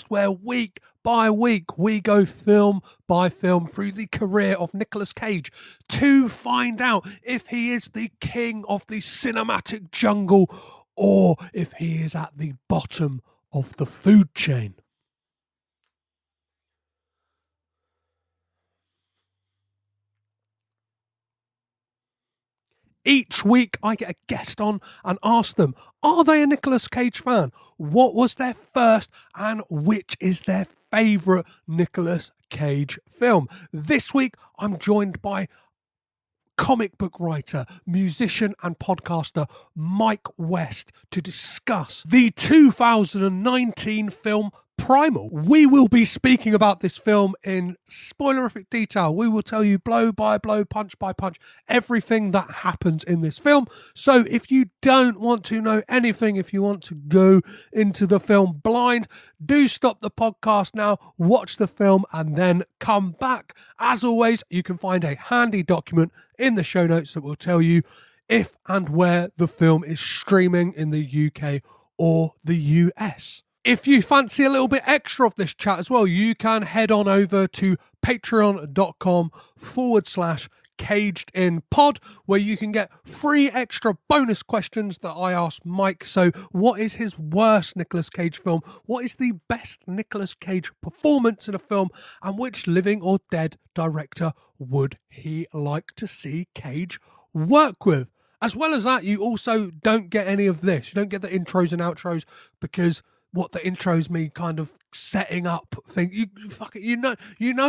where week by week we go film by film through the career of Nicolas Cage to find out if he is the king of the cinematic jungle or if he is at the bottom of the food chain. Each week I get a guest on and ask them, are they a Nicolas Cage fan? What was their first and which is their favourite Nicolas Cage film? This week I'm joined by comic book writer, musician and podcaster Mike West to discuss the 2019 film Primal. We will be speaking about this film in spoilerific detail. We will tell you blow by blow, punch by punch, everything that happens in this film. So if you don't want to know anything, if you want to go into the film blind, do stop the podcast now, watch the film and then come back. As always, you can find a handy document in the show notes that will tell you if and where the film is streaming in the UK or the US. If you fancy a little bit extra of this chat as well, you can head on over to patreon.com/cagedinpod, where you can get 3 extra bonus questions that I asked Mike. So what is his worst Nicolas Cage film? What is the best Nicolas Cage performance in a film? And which living or dead director would he like to see Cage work with? As well as that, you also don't get any of this. You don't get the intros and outros, because what the intros mean, kind of setting up thing. You know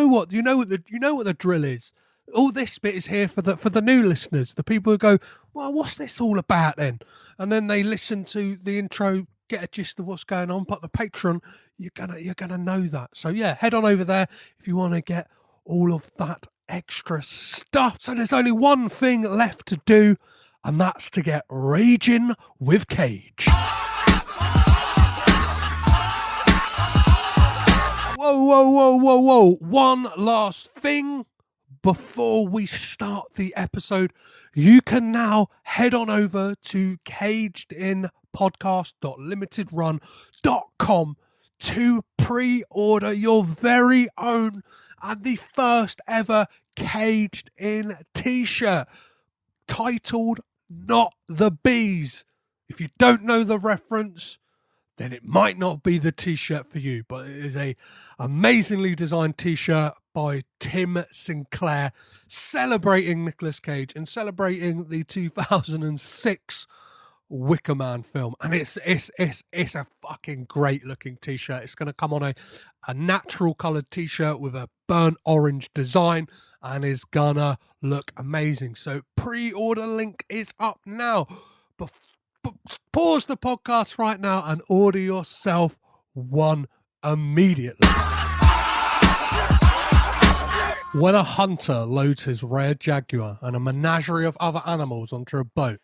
what the drill is. All this bit is here for the new listeners, the people who go, well, what's this all about then? And then they listen to the intro, get a gist of what's going on. But the Patreon, you're gonna know that. So yeah, head on over there if you want to get all of that extra stuff. So there's only one thing left to do, and that's to get raging with Cage. Whoa. One last thing before we start the episode. You can now head on over to cagedinpodcast.limitedrun.com to pre-order your very own and the first ever Caged In t-shirt titled Not the Bees. If you don't know the reference, then it might not be the t-shirt for you, but it is a amazingly designed t-shirt by Tim Sinclair celebrating Nicolas Cage and celebrating the 2006 Wicker Man film. And it's a fucking great looking t-shirt. It's going to come on a natural coloured t-shirt with a burnt orange design and is gonna look amazing. So pre-order link is up now. Pause the podcast right now and order yourself one immediately. When a hunter loads his rare jaguar and a menagerie of other animals onto a boat,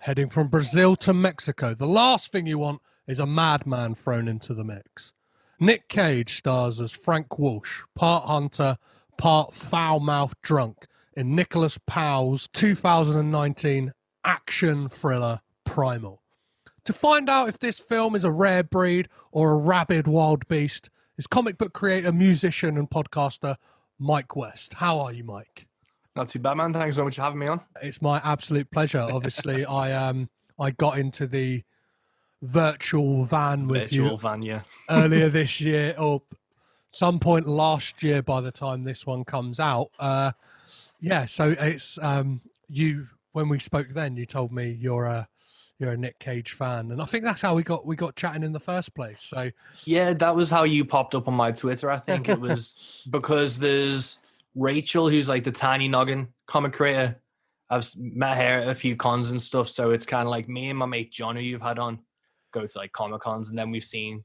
heading from Brazil to Mexico, the last thing you want is a madman thrown into the mix. Nick Cage stars as Frank Walsh, part hunter, part foul-mouthed drunk, in Nicholas Powell's 2019 action thriller Primal. To find out if this film is a rare breed or a rabid wild beast is comic book creator, musician and podcaster Mike West. How are you, Mike? Not too bad, man. Thanks so much for having me on. It's my absolute pleasure. Obviously, I got into the virtual van with you earlier this year, or some point last year by the time this one comes out. So it's you. When we spoke then, you told me you're a Nick Cage fan, and I think that's how we got chatting in the first place. So yeah, that was how you popped up on my Twitter. I think it was because there's Rachel, who's like the Tiny Noggin comic creator. I've met her at a few cons and stuff, so it's kind of like me and my mate John, who you've had on, go to like comic cons, and then we've seen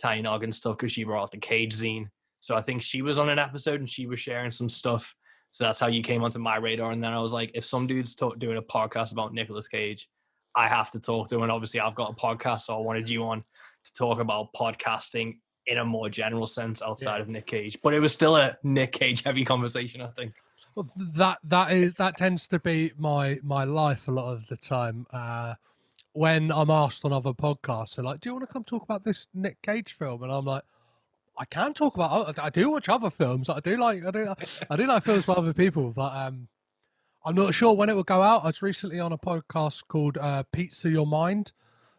Tiny Noggin stuff because she brought the Cage zine. So I think she was on an episode and she was sharing some stuff. So that's how you came onto my radar. And then I was like, if some dude's doing a podcast about Nicolas Cage, I have to talk to him. And obviously I've got a podcast, so I wanted you on to talk about podcasting in a more general sense outside of Nick Cage. But it was still a Nick Cage heavy conversation, I think. Well, that tends to be my life a lot of the time. when I'm asked on other podcasts, they're like, "Do you want to come talk about this Nick Cage film?" And I'm like, "I can talk about. I do watch other films. I do like films by other people, but I'm not sure when it will go out." I was recently on a podcast called Pizza Your Mind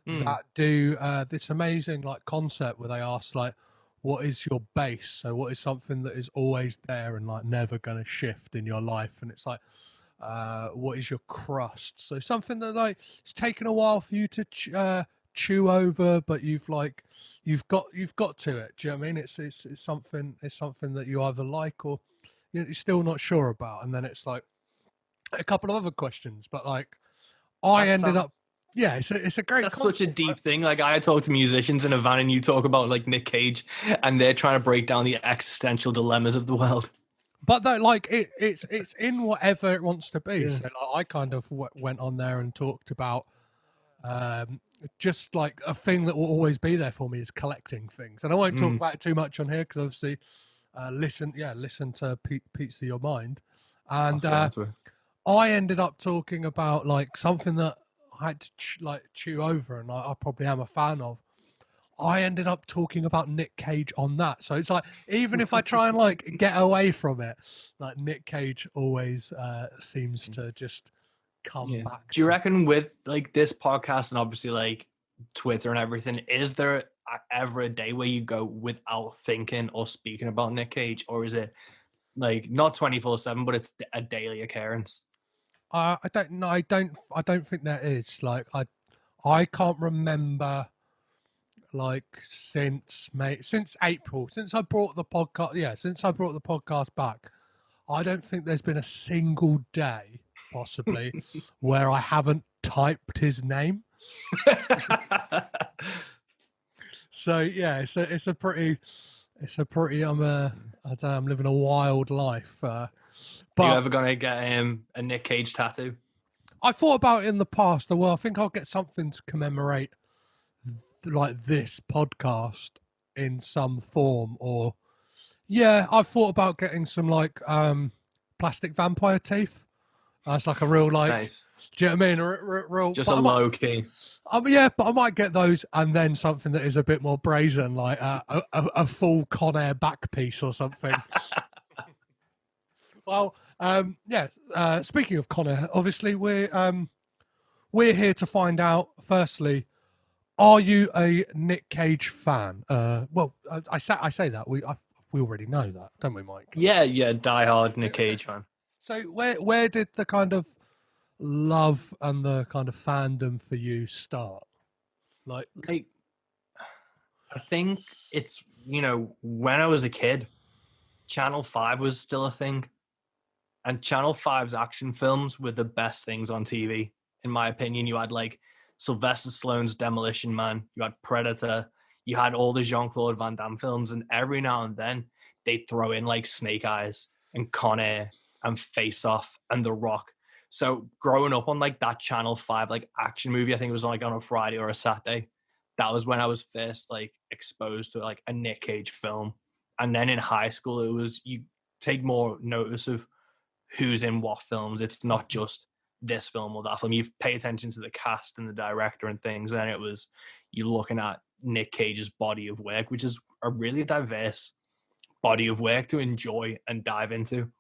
Mm. that do this amazing like concept where they ask like, what is your base? So what is something that is always there and like never going to shift in your life? And it's like, what is your crust? So something that like it's taken a while for you to chew over, but you've got to it. Do you know what I mean? It's something that you either like or you're still not sure about, and then it's like a couple of other questions. But like I That ended up, sounds yeah, it's a great that's such a concept, right? deep thing. Like I talk to musicians in a van, and you talk about like Nick Cage, and they're trying to break down the existential dilemmas of the world. But though, like it's in whatever it wants to be. Yeah. So like, I kind of went on there and talked about um, just like a thing that will always be there for me is collecting things, and I won't talk Mm, about it too much on here because obviously, listen to Pizza Your Mind, I'll and get onto it. I ended up talking about like something that I had to chew over, and I probably am a fan of. I ended up talking about Nick Cage on that. So it's like, even if I try and like get away from it, like Nick Cage always seems to just come Yeah. back Do you to me. reckon with like this podcast and obviously like Twitter and everything, is there ever a day where you go without thinking or speaking about Nick Cage, or is it like not 24/7, but it's a daily occurrence? I don't know. I don't think there is. Like I can't remember like since April, since I brought the podcast. Yeah, since I brought the podcast back, I don't think there's been a single day, possibly, where I haven't typed his name. So yeah, it's a pretty I don't know, I'm living a wild life. Are you But ever gonna get a Nick Cage tattoo? I thought about it in the past. Well, I think I'll get something to commemorate like this podcast in some form, or yeah, I've thought about getting some like plastic vampire teeth. That's like a real like, Nice. do you know what I mean? Real, Just a but I might, low key. yeah, but I might get those and then something that is a bit more brazen, like a full Con Air back piece or something. Well, yeah. Speaking of Con Air, obviously we're here to find out. Firstly, are you a Nick Cage fan? Well, I say that we already know that, don't we, Mike? Yeah, yeah, die hard Nick Cage fan. So where did the kind of love and the kind of fandom for you start? Like, Like I think it's when I was a kid, Channel 5 was still a thing. And Channel 5's action films were the best things on TV, in my opinion. You had like Sylvester Stallone's Demolition Man, you had Predator, you had all the Jean-Claude Van Damme films, and every now and then they throw in like Snake Eyes and Con Air and Face Off and The Rock. So growing up on like that Channel 5 like action movie, I think it was like on a Friday or a Saturday. That was when I was first like exposed to like a Nick Cage film. And then in high school, it was you take more notice of who's in what films. It's not just this film or that film. You pay attention to the cast and the director and things. And it was you looking at Nick Cage's body of work, which is a really diverse body of work to enjoy and dive into.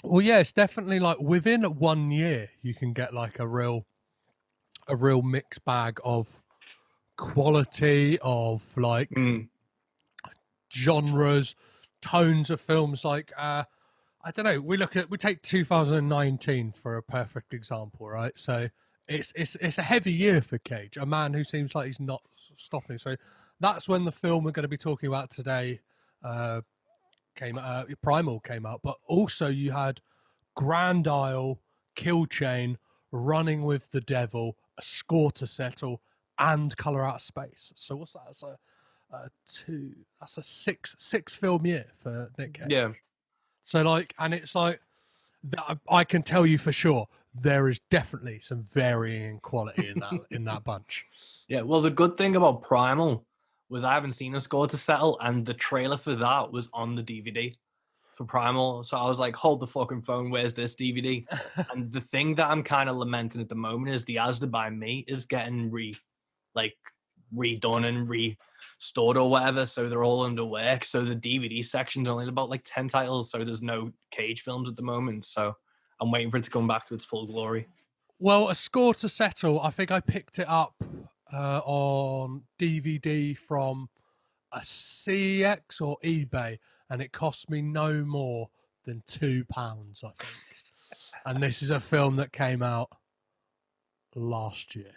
well, yeah, it's definitely like within 1 year you can get like a real mixed bag of quality of like Mm. genres, tones of films. Like I don't know. We take 2019 for a perfect example, right? So it's a heavy year for Cage, a man who seems like he's not stopping. So that's when the film we're going to be talking about today uh, Primal came out, but also you had Grand Isle, Kill Chain, Running with the Devil, A Score to Settle, and Color Out of Space. So what's that? That's a six film year for Nick Cage. Yeah. So like, and it's like that. I can tell you for sure there is definitely some varying quality in that bunch. Yeah. Well, the good thing about Primal was I haven't seen A Score to Settle, and the trailer for that was on the DVD. for Primal. So I was like, hold the fucking phone, where's this DVD? And the thing that I'm kind of lamenting at the moment is the Asda by Me is getting redone and restored or whatever. So they're all under work. So the DVD section's only about like 10 titles. So there's no Cage films at the moment. So I'm waiting for it to come back to its full glory. Well, A Score to Settle, I think I picked it up on DVD from a CX or eBay, and it cost me no more than £2, I think. And this is a film that came out last year.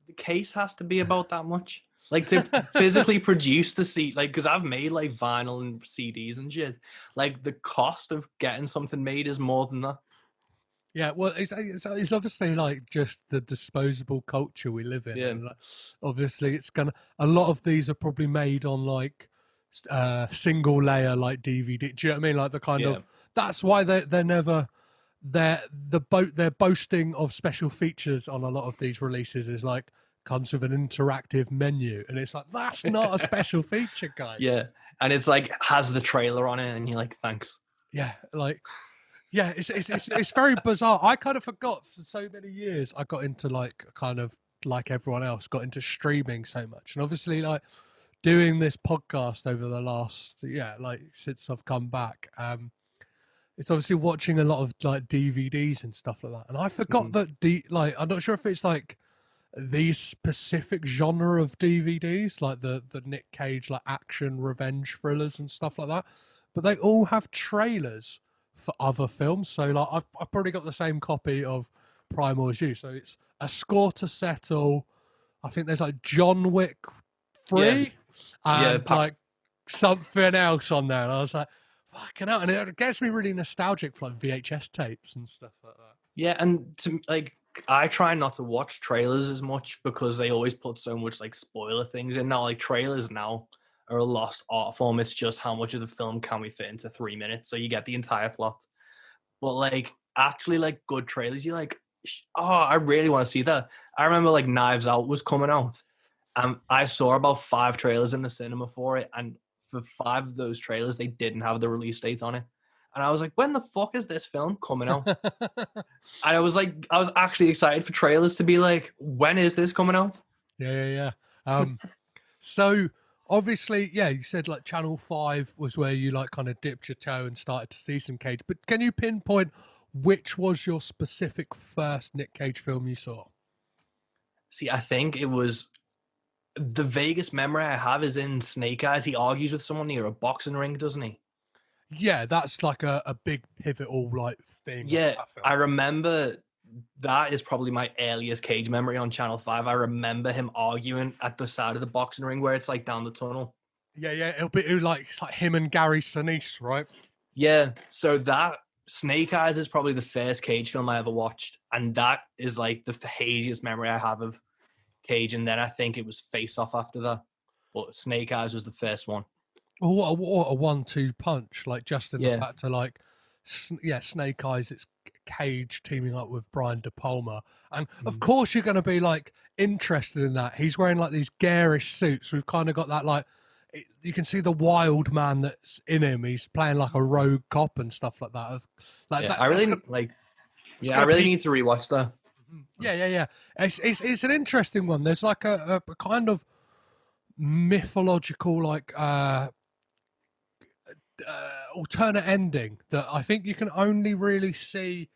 The case has to be about that much. Like to physically produce the CD, like because I've made like vinyl and CDs and shit. Like the cost of getting something made is more than that. Yeah, well, it's obviously like just the disposable culture we live in. Yeah. And like, obviously, it's gonna. A lot of these are probably made on like single layer like DVD. Do you know what I mean? Like the kind of. That's why they're never. They're boasting of special features on a lot of these releases is like comes with an interactive menu, and it's like that's not a special feature, guys. Yeah, and it's like has the trailer on it, and you're like, thanks. Yeah, like. Yeah, it's very bizarre. I kind of forgot for so many years. I got into like kind of like everyone else, got into streaming so much, and obviously like doing this podcast over the last like since I've come back. It's obviously watching a lot of like DVDs and stuff like that, and I forgot that like I'm not sure if it's like the specific genre of DVDs, like the Nick Cage like action revenge thrillers and stuff like that, but they all have trailers for other films. So like I've probably got the same copy of Primal as you. So it's A Score to Settle. I think there's like John Wick 3 and like something else on there. And I was like, fucking hell. And it gets me really nostalgic for like VHS tapes and stuff like that. Yeah, and I try not to watch trailers as much because they always put so much like spoiler things in. Now like trailers now are a lost art form. It's just how much of the film can we fit into 3 minutes, so you get the entire plot. But like actually like good trailers, you're like, oh, I really want to see that. I remember like Knives Out was coming out, and I saw about 5 trailers in the cinema for it, and for 5 of those trailers they didn't have the release date on it, and I was like, when the fuck is this film coming out? And I was actually excited for trailers to be like, when is this coming out? Yeah. So obviously, you said like Channel 5 was where you like kind of dipped your toe and started to see some Cage. But can you pinpoint which was your specific first Nick Cage film you saw? See, I think it was the vaguest memory I have is in Snake Eyes. He argues with someone near a boxing ring, doesn't he? Yeah, that's like a big pivotal like thing. Yeah, I remember that is probably my earliest Cage memory on Channel 5. I remember him arguing at the side of the boxing ring where it's like down the tunnel. Yeah, it'll be like him and Gary Sinise, right? Yeah, so that Snake Eyes is probably the first Cage film I ever watched, and that is like the haziest memory I have of Cage. And then I think it was Face Off after that, but Snake Eyes was the first one. Well, what a 1-2 punch! Like just in the fact of like, Snake Eyes, it's Cage teaming up with Brian De Palma, and of course you're going to be like interested in that. He's wearing like these garish suits. We've kind of got that like you can see the wild man that's in him. He's playing like a rogue cop and stuff like that. I really need to rewatch that. Yeah. It's an interesting one. There's like a kind of mythological like alternate ending that I think you can only really see.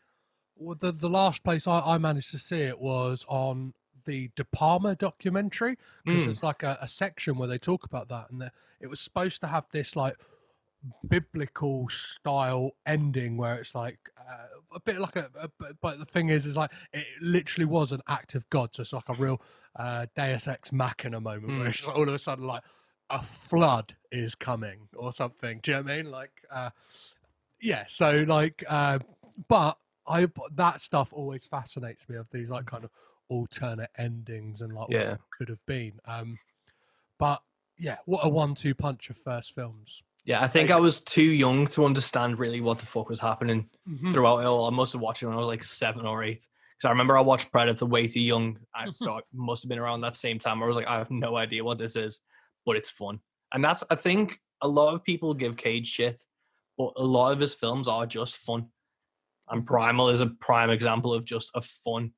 Well, the last place I managed to see it was on the De Palma documentary, because there's like a section where they talk about that, and it was supposed to have this like biblical style ending where it's like a bit like but the thing is like it literally was an act of God, so it's like a real Deus Ex Machina moment where it's all of a sudden like a flood is coming or something. Do you know what I mean? Like so like but that stuff always fascinates me, of these like kind of alternate endings and like what it could have been. But yeah, what a 1-2 punch of first films. Yeah, I think I was too young to understand really what the fuck was happening throughout it all. I must have watched it when I was like 7 or 8. Because I remember I watched Predator way too young. So it must have been around that same time where I was like, I have no idea what this is, but it's fun. And that's, I think a lot of people give Cage shit but a lot of his films are just fun. And Primal is a prime example of just a fun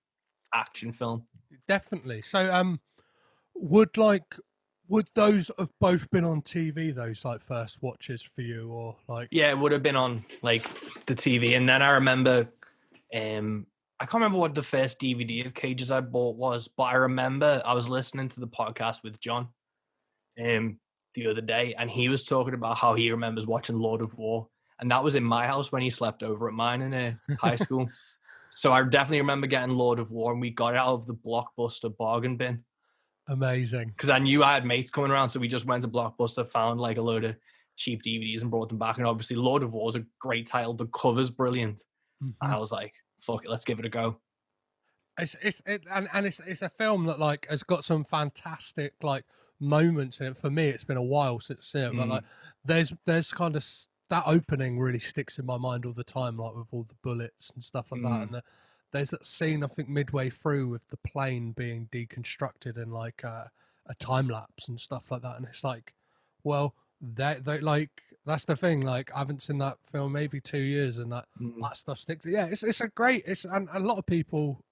action film. Definitely. So, would like would those have both been on TV? Those like first watches for you, or like? Yeah, it would have been on like the TV. And then I remember, I can't remember what the first DVD of Cages I bought was, but I remember I was listening to the podcast with John the other day, and he was talking about how he remembers watching Lord of War, and that was in my house when he slept over at mine in high school. So I definitely remember getting Lord of War, and we got it out of the Blockbuster bargain bin. Amazing. Because I knew I had mates coming around, so we just went to Blockbuster, found like a load of cheap DVDs and brought them back. And obviously, Lord of War is a great title. The cover's brilliant. Mm-hmm. And I was like, fuck it, let's give it a go. It's a film that like has got some fantastic like moments in it. For me, it's been a while since I've seen it, but like there's kind of that opening really sticks in my mind all the time, like with all the bullets and stuff like that. And there's that scene I think midway through with the plane being deconstructed and like a time lapse and stuff like that. And it's like, well, they like that's the thing. Like I haven't seen that film maybe 2 years, and that stuff sticks. Yeah, it's a great. And a lot of people.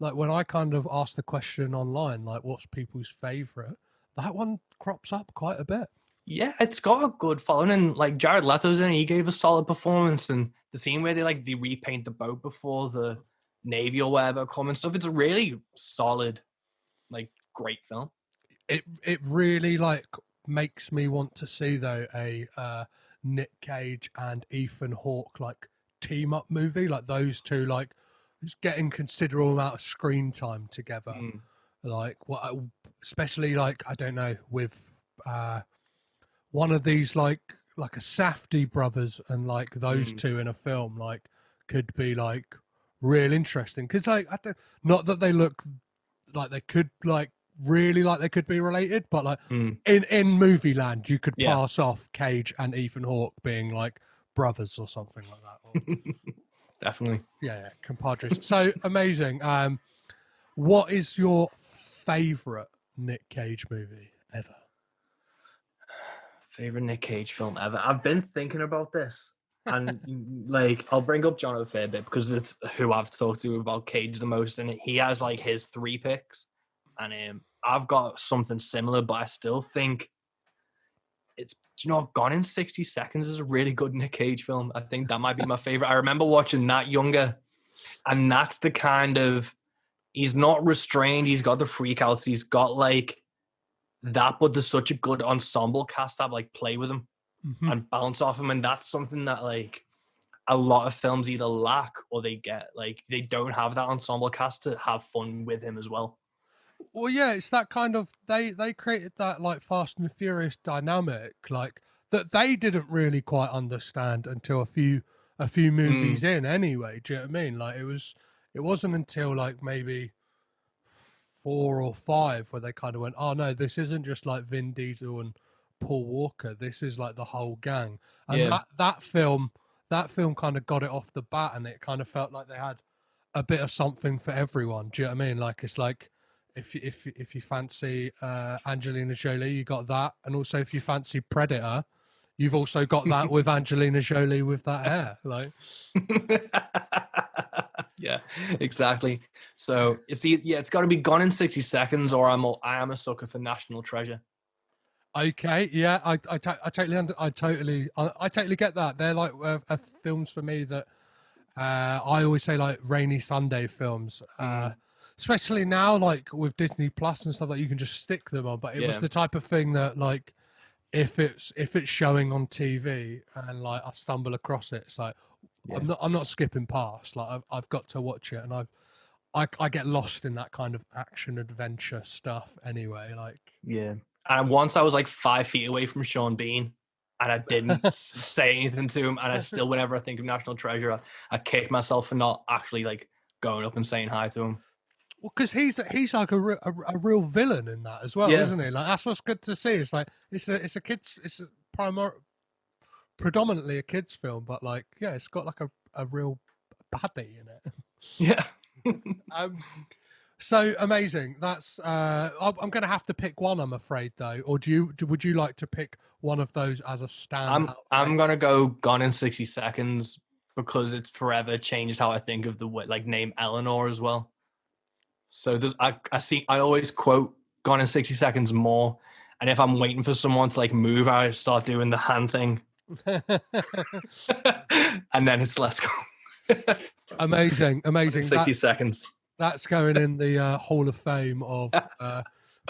Like when I kind of ask the question online, like what's people's favorite, that one crops up quite a bit. Yeah, it's got a good following, and like Jared Leto's in it, he gave a solid performance. And the scene where they repaint the boat before the Navy or whatever come and stuff, it's a really solid, like great film. It really like makes me want to see though a Nick Cage and Ethan Hawke like team up movie, like those two like just getting considerable amount of screen time together. Like what, especially like I don't know with one of these like a Safdie brothers and like those two in a film like could be like real interesting because like I don't, not that they look like they could like really like they could be related, but like in movie land you could pass off Cage and Ethan Hawke being like brothers or something like that. Or, definitely. Yeah, compadres. So amazing. What is your favorite Nick Cage movie ever? Favorite Nick Cage film ever? I've been thinking about this, and like I'll bring up John a fair bit because it's who I've talked to about Cage the most, and he has like his 3 picks, and I've got something similar, but I still think it's Gone in 60 Seconds is a really good Nick Cage film. I think that might be my favorite. I remember watching that younger, and that's the kind of, he's not restrained, he's got the freakouts, he's got like that, but there's such a good ensemble cast that like play with him and bounce off him, and that's something that like a lot of films either lack or they get like they don't have that ensemble cast to have fun with him as well. Well, yeah, it's that kind of they created that like Fast and Furious dynamic, like that they didn't really quite understand until a few movies in. Anyway, do you know what I mean? Like it wasn't until like maybe 4 or 5 where they kind of went, oh no, this isn't just like Vin Diesel and Paul Walker. This is like the whole gang. And that film kind of got it off the bat, and it kind of felt like they had a bit of something for everyone. Do you know what I mean? Like it's like. If you fancy Angelina Jolie, you got that, and also if you fancy Predator, you've also got that with Angelina Jolie with that hair. Like, yeah, exactly. So it's got to be Gone in 60 Seconds, or I am a sucker for National Treasure. Okay, yeah, I totally get that. They're like films for me that I always say like rainy Sunday films. Especially now, like with Disney Plus and stuff, like you can just stick them on. But it was the type of thing that, like, if it's showing on TV and like I stumble across it, it's like I'm not skipping past. Like I've got to watch it, and I get lost in that kind of action adventure stuff anyway. Like and once I was like 5 feet away from Sean Bean, and I didn't say anything to him, and I still, whenever I think of National Treasure, I kick myself for not actually like going up and saying hi to him. Well, because he's like a real villain in that as well, isn't he? Like that's what's good to see. It's like it's a kids, predominantly a kids film, but like it's got like a real baddie in it. Yeah. So amazing. That's I'm going to have to pick one, I'm afraid, though. Or would you like to pick one of those as a standout? I'm gonna go Gone in 60 Seconds because it's forever changed how I think of the name Eleanor as well. So I always quote Gone in 60 Seconds more, and if I'm waiting for someone to like move, I start doing the hand thing, and then it's let's go. Amazing. 60 seconds. That's going in the Hall of Fame of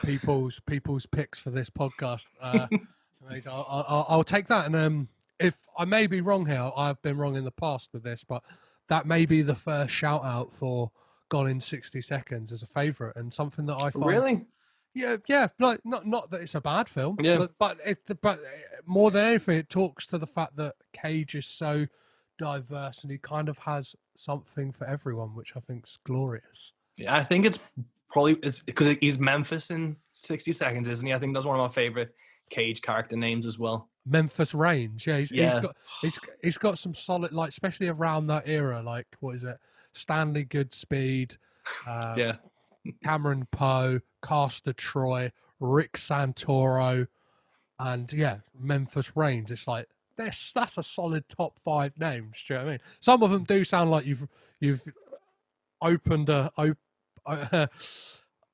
people's picks for this podcast. Amazing. I'll take that. And if I may be wrong here, I've been wrong in the past with this, but that may be the first shout out for Gone in 60 Seconds as a favourite, and something that I find Really. Yeah, like not that it's a bad film, Yeah. but more than anything, it talks to the fact that Cage is so diverse and he kind of has something for everyone, which I think's glorious. Yeah, I think it's because he's Memphis in 60 Seconds, isn't he? I think that's one of my favorite Cage character names as well. Memphis Range, yeah, he's got some solid, like, especially around that era, like what is it, Stanley Goodspeed, Yeah, Cameron Poe, Castor Troy, Rick Santoro, and yeah, Memphis Range. It's like that's a solid top 5 names. Do you know what I mean? Some of them do sound like you've opened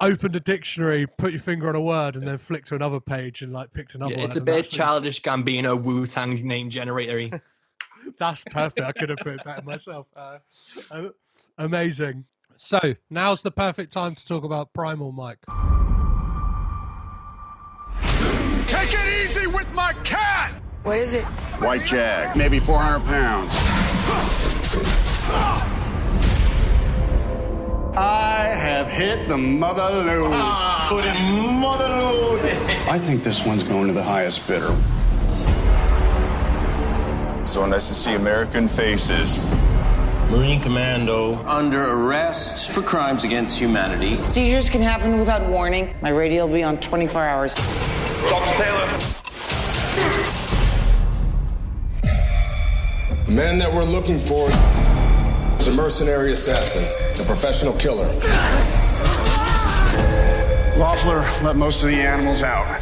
opened a dictionary, put your finger on a word, and then flicked to another page and like picked another word. It's a bit Childish Gambino Wu-Tang name generator. That's perfect. I could have put it better myself. Amazing. So now's the perfect time to talk about Primal, Mike. Take it easy with my cat! What is it? White Jag, maybe 400 pounds. I have hit the mother load. Put it mother load. I think this one's going to the highest bidder. So nice to see American faces. Marine Commando under arrest for crimes against humanity. Seizures can happen without warning. My radio will be on 24 hours. Dr. Taylor. The man that we're looking for is a mercenary assassin, a professional killer. Loeffler let most of the animals out.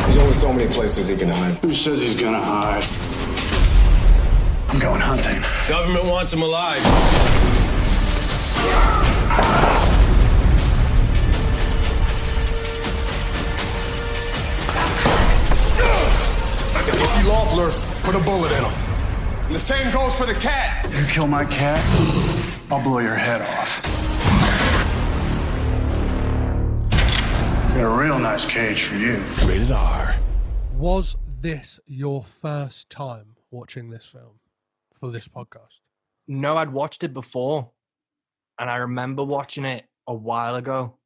There's only so many places he can hide. Who says he's gonna hide? I'm going hunting. Government wants him alive. If you see Loeffler, put a bullet in him. And the same goes for the cat. You kill my cat, I'll blow your head off. Got a real nice cage for you. Rated R. Was this your first time watching this film for this podcast? No, I'd watched it before, and I remember watching it a while ago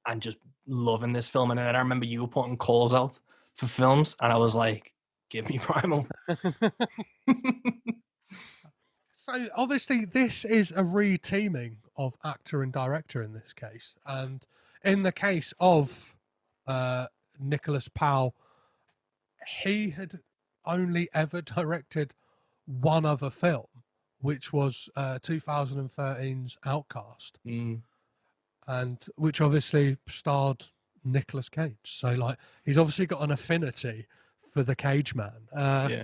and just loving this film. And then I remember you were putting calls out for films, and I was like, give me Primal. So obviously this is a re-teaming of actor and director in this case, and in the case of Nicholas Powell, he had only ever directed one other film, which was 2013's Outcast, and which obviously starred Nicolas Cage. So like he's obviously got an affinity for the Cage Man. Yeah.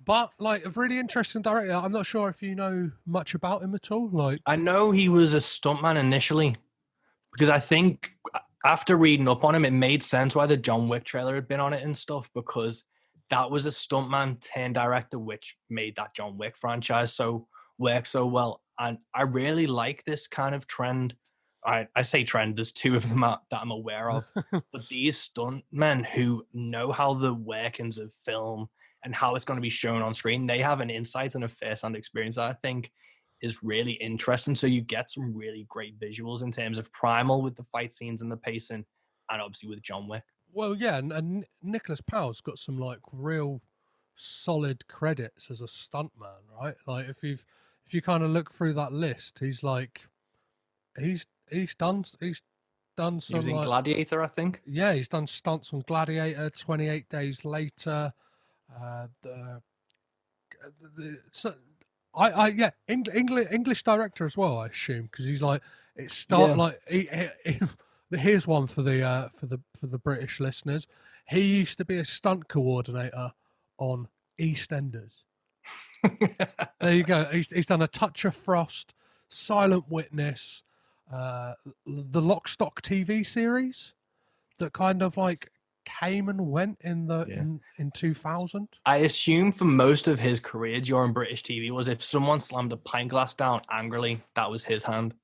But like a really interesting director. I'm not sure if you know much about him at all. Like I know he was a stuntman initially, because I think after reading up on him, it made sense why the John Wick trailer had been on it and stuff, because that was a stuntman turned director, which made that John Wick franchise work so well. And I really like this kind of trend. I say trend, there's 2 of them that I'm aware of, but these stuntmen who know how the workings of film and how it's going to be shown on screen, they have an insight and a first-hand experience that I think is really interesting. So you get some really great visuals in terms of Primal with the fight scenes and the pacing, and obviously with John Wick. well, yeah, and Nicholas Powell's got some like real solid credits as a stuntman, right? Like if you kind of look through that list, he's done some. He was in like, Gladiator, I think. Yeah, he's done stunts on Gladiator, 28 Days Later, so yeah, English director as well, I assume, because he's like Yeah. here's one for the British listeners. He used to be a stunt coordinator on EastEnders. There you go. He's done A Touch of Frost, Silent Witness, the Lock Stock TV series that kind of like came and went in 2000. I assume for most of his career during British TV was if someone slammed a pint glass down angrily, that was his hand.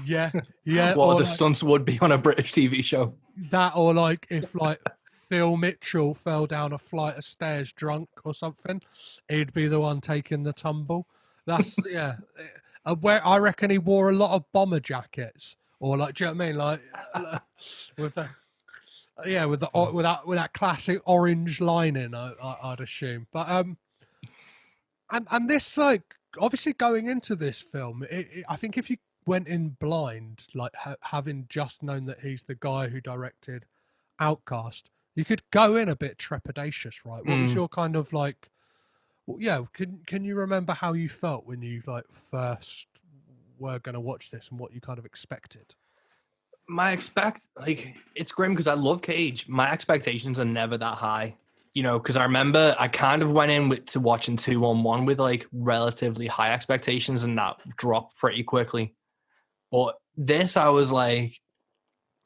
Yeah, yeah. What or the like stunts would be on a British TV show. that, or like if like Phil Mitchell fell down a flight of stairs drunk or something, he'd be the one taking the tumble. That's yeah. Where I reckon he wore a lot of bomber jackets, or like, do you know what I mean? Like with the with that classic orange lining, I'd assume. But and this, like, obviously going into this film, I think if you went in blind, like having just known that he's the guy who directed Outcast, you could go in a bit trepidatious, right? What was your kind of like? Well, yeah, can you remember how you felt when you like first were going to watch this and what you kind of expected? It's grim because I love Cage. My expectations are never that high, because I remember I kind of went in to watching 211 with like relatively high expectations, and that dropped pretty quickly. But this, I was like,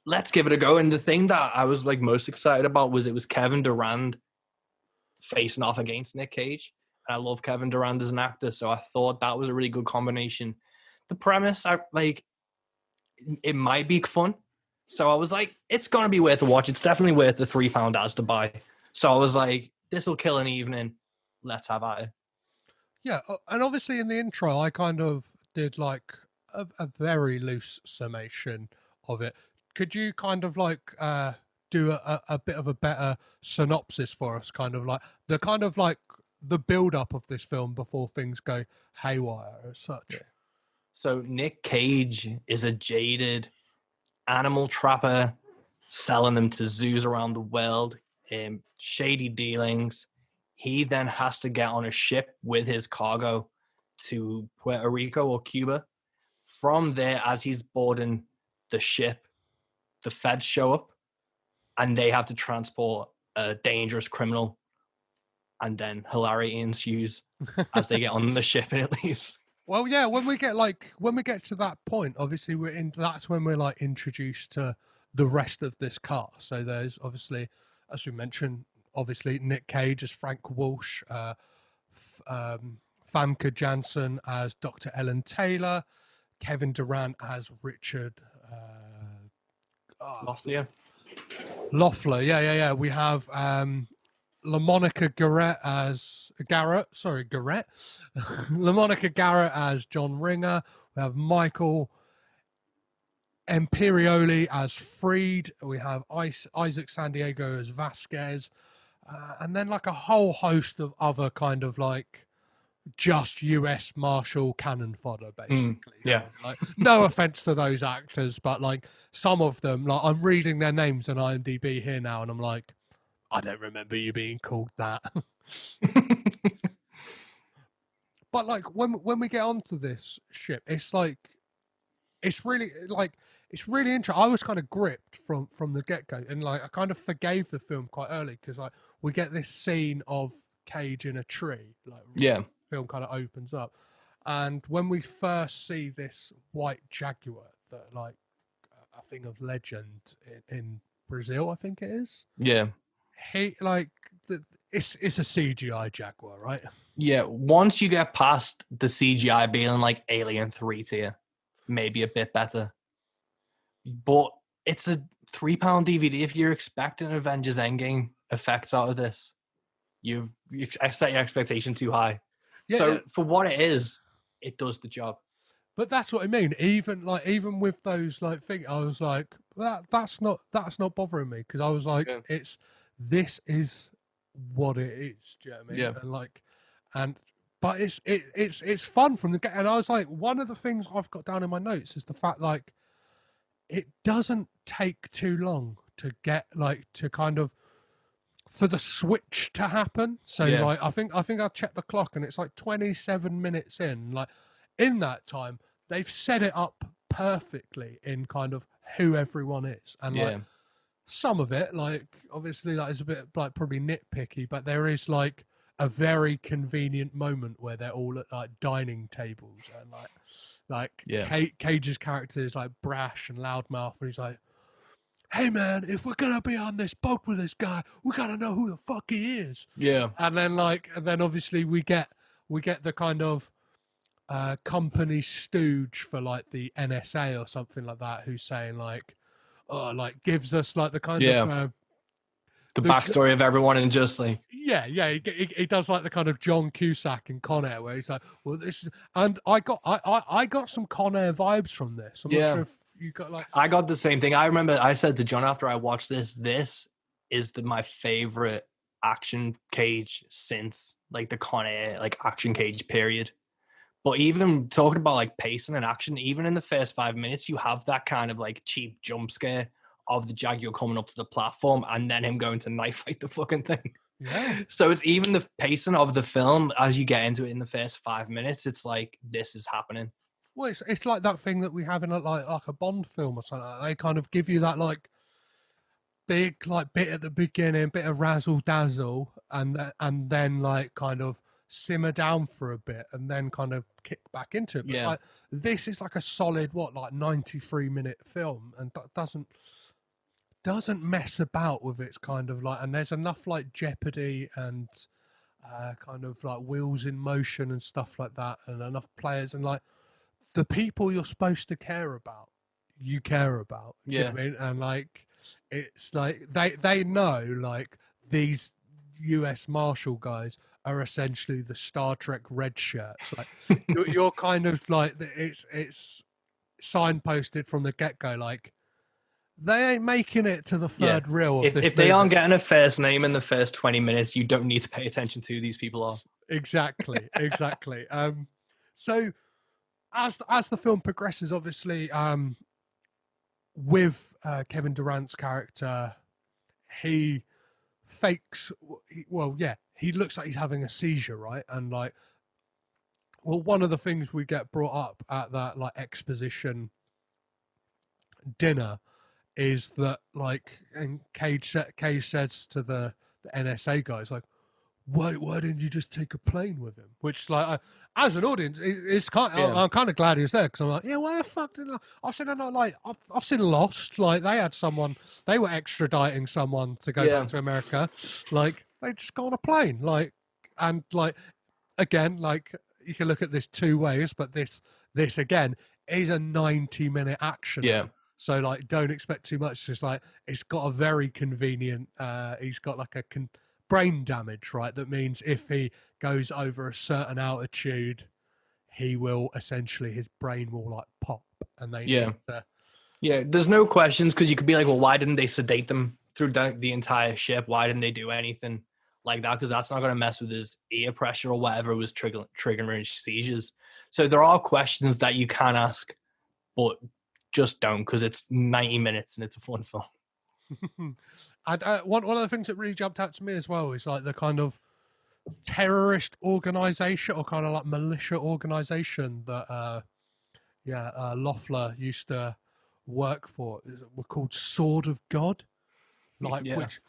let's give it a go. And the thing that I was like most excited about was it was Kevin Durand facing off against Nick Cage. And I love Kevin Durand as an actor, so I thought that was a really good combination. The premise, it might be fun. So I was like, it's going to be worth a watch. It's definitely worth the £3 as to buy. So I was like, this will kill an evening. Let's have at it. Yeah, and obviously in the intro, I kind of did like a very loose summation of it. Could you kind of like do a bit of a better synopsis for us? Kind of like the build up of this film before things go haywire as such. Yeah. So Nick Cage is a jaded animal trapper selling them to zoos around the world, shady dealings. He then has to get on a ship with his cargo to Puerto Rico or Cuba. From there, as he's boarding the ship, the feds show up and they have to transport a dangerous criminal. And then hilarity ensues as they get on the ship and it leaves. Well, yeah, when we get to that point, obviously that's when we're like introduced to the rest of this cast. So there's obviously, as we mentioned, obviously Nick Cage as Frank Walsh, Famke Janssen as Dr. Ellen Taylor, Kevin Durant as Richard Loeffler. Yeah. We have LaMonica Garrett as Garrett. LaMonica Garrett as John Ringer. We have Michael Imperioli as Freed. We have Isaac San Diego as Vasquez, and then like a whole host of other kind of like just US Marshal cannon fodder, basically. Yeah. Like, no offense to those actors, but like some of them, like I'm reading their names on IMDb here now, and I'm like, I don't remember you being called that. But like when we get onto this ship, it's really interesting. I was kind of gripped from the get go, and like I kind of forgave the film quite early because like we get this scene of Cage in a tree, like the film kind of opens up, and when we first see this white Jaguar, that like a thing of legend in Brazil, I think it is. Yeah. It's a CGI Jaguar, right? Yeah. Once you get past the CGI being like Alien 3 tier, maybe a bit better. But it's a £3 DVD. If you're expecting Avengers Endgame effects out of this, you set your expectation too high. Yeah, so for what it is, it does the job. But that's what I mean. Even with those like things, I was like, that's not bothering me, because I was like, this is what it is. Do you know what I mean? Yeah. But it's fun from the get. And I was like, one of the things I've got down in my notes is the fact like it doesn't take too long to get like to kind of for the switch to happen. So Yeah. like I think I checked the clock and it's like 27 minutes in. Like in that time, they've set it up perfectly in kind of who everyone is. And like some of it, like obviously like it's a bit like probably nitpicky, but there is like a very convenient moment where they're all at like dining tables and Cage's character is like brash and loudmouth and he's like, hey man, if we're gonna be on this boat with this guy, we gotta know who the fuck he is. Yeah. And then obviously we get the kind of company stooge for like the NSA or something like that, who's saying like, like gives us like the kind of the backstory of everyone and just like he does like the kind of John Cusack in Con Air where he's like, well this is, and I got some Con Air vibes from this. I'm not sure if you got like. I got the same thing. I remember I said to John after I watched this is my favorite action Cage since like the Con Air like action Cage period. But even talking about like pacing and action, even in the first 5 minutes, you have that kind of like cheap jump scare of the Jaguar coming up to the platform and then him going to knife fight the fucking thing. Yeah. So it's even the pacing of the film as you get into it in the first 5 minutes. It's like this is happening. Well, it's like that thing that we have in like a Bond film or something. Like that. They kind of give you that like big like bit at the beginning, bit of razzle dazzle, and then like kind of simmer down for a bit, and then kind of kick back into it. But like, this is like a solid 93-minute film, and doesn't mess about with its kind of like. And there's enough like jeopardy and kind of like wheels in motion and stuff like that, and enough players and like. The people you're supposed to care about, you care about. You know what I mean? And like, it's like they know like these U.S. Marshal guys are essentially the Star Trek red shirts. Like you're kind of like it's signposted from the get go. Like they ain't making it to the third reel of this. If they aren't getting a first name in the first 20 minutes, you don't need to pay attention to who these people are. Exactly. So. As the film progresses, obviously, with Kevin Durant's character, he fakes. He looks like he's having a seizure, right? And like, one of the things we get brought up at that like exposition dinner is that like, and Cage says to the NSA guys like, why didn't you just take a plane with him? Which, like, as an audience, it's kind. I'm kind of glad he was there because I'm like, why the fuck did I've seen Lost. Like, they had someone, they were extraditing someone to go back to America. Like, they just got on a plane. Like, and like, again, like you can look at this two ways, but this again is a 90-minute action. Yeah. So like, don't expect too much. It's just like it's got a very convenient. He's got like brain damage, right? That means if he goes over a certain altitude, he will essentially, his brain will like pop, and they need to... there's no questions because you could be like, well, why didn't they sedate them through the entire ship? Why didn't they do anything like that? Because that's not going to mess with his ear pressure or whatever was triggering his seizures. So there are questions that you can ask, but just don't, because it's 90 minutes and it's a fun film. And one of the things that really jumped out to me as well is like the kind of terrorist organization or kind of like militia organization that Loeffler used to work for. Were called Sword of God, which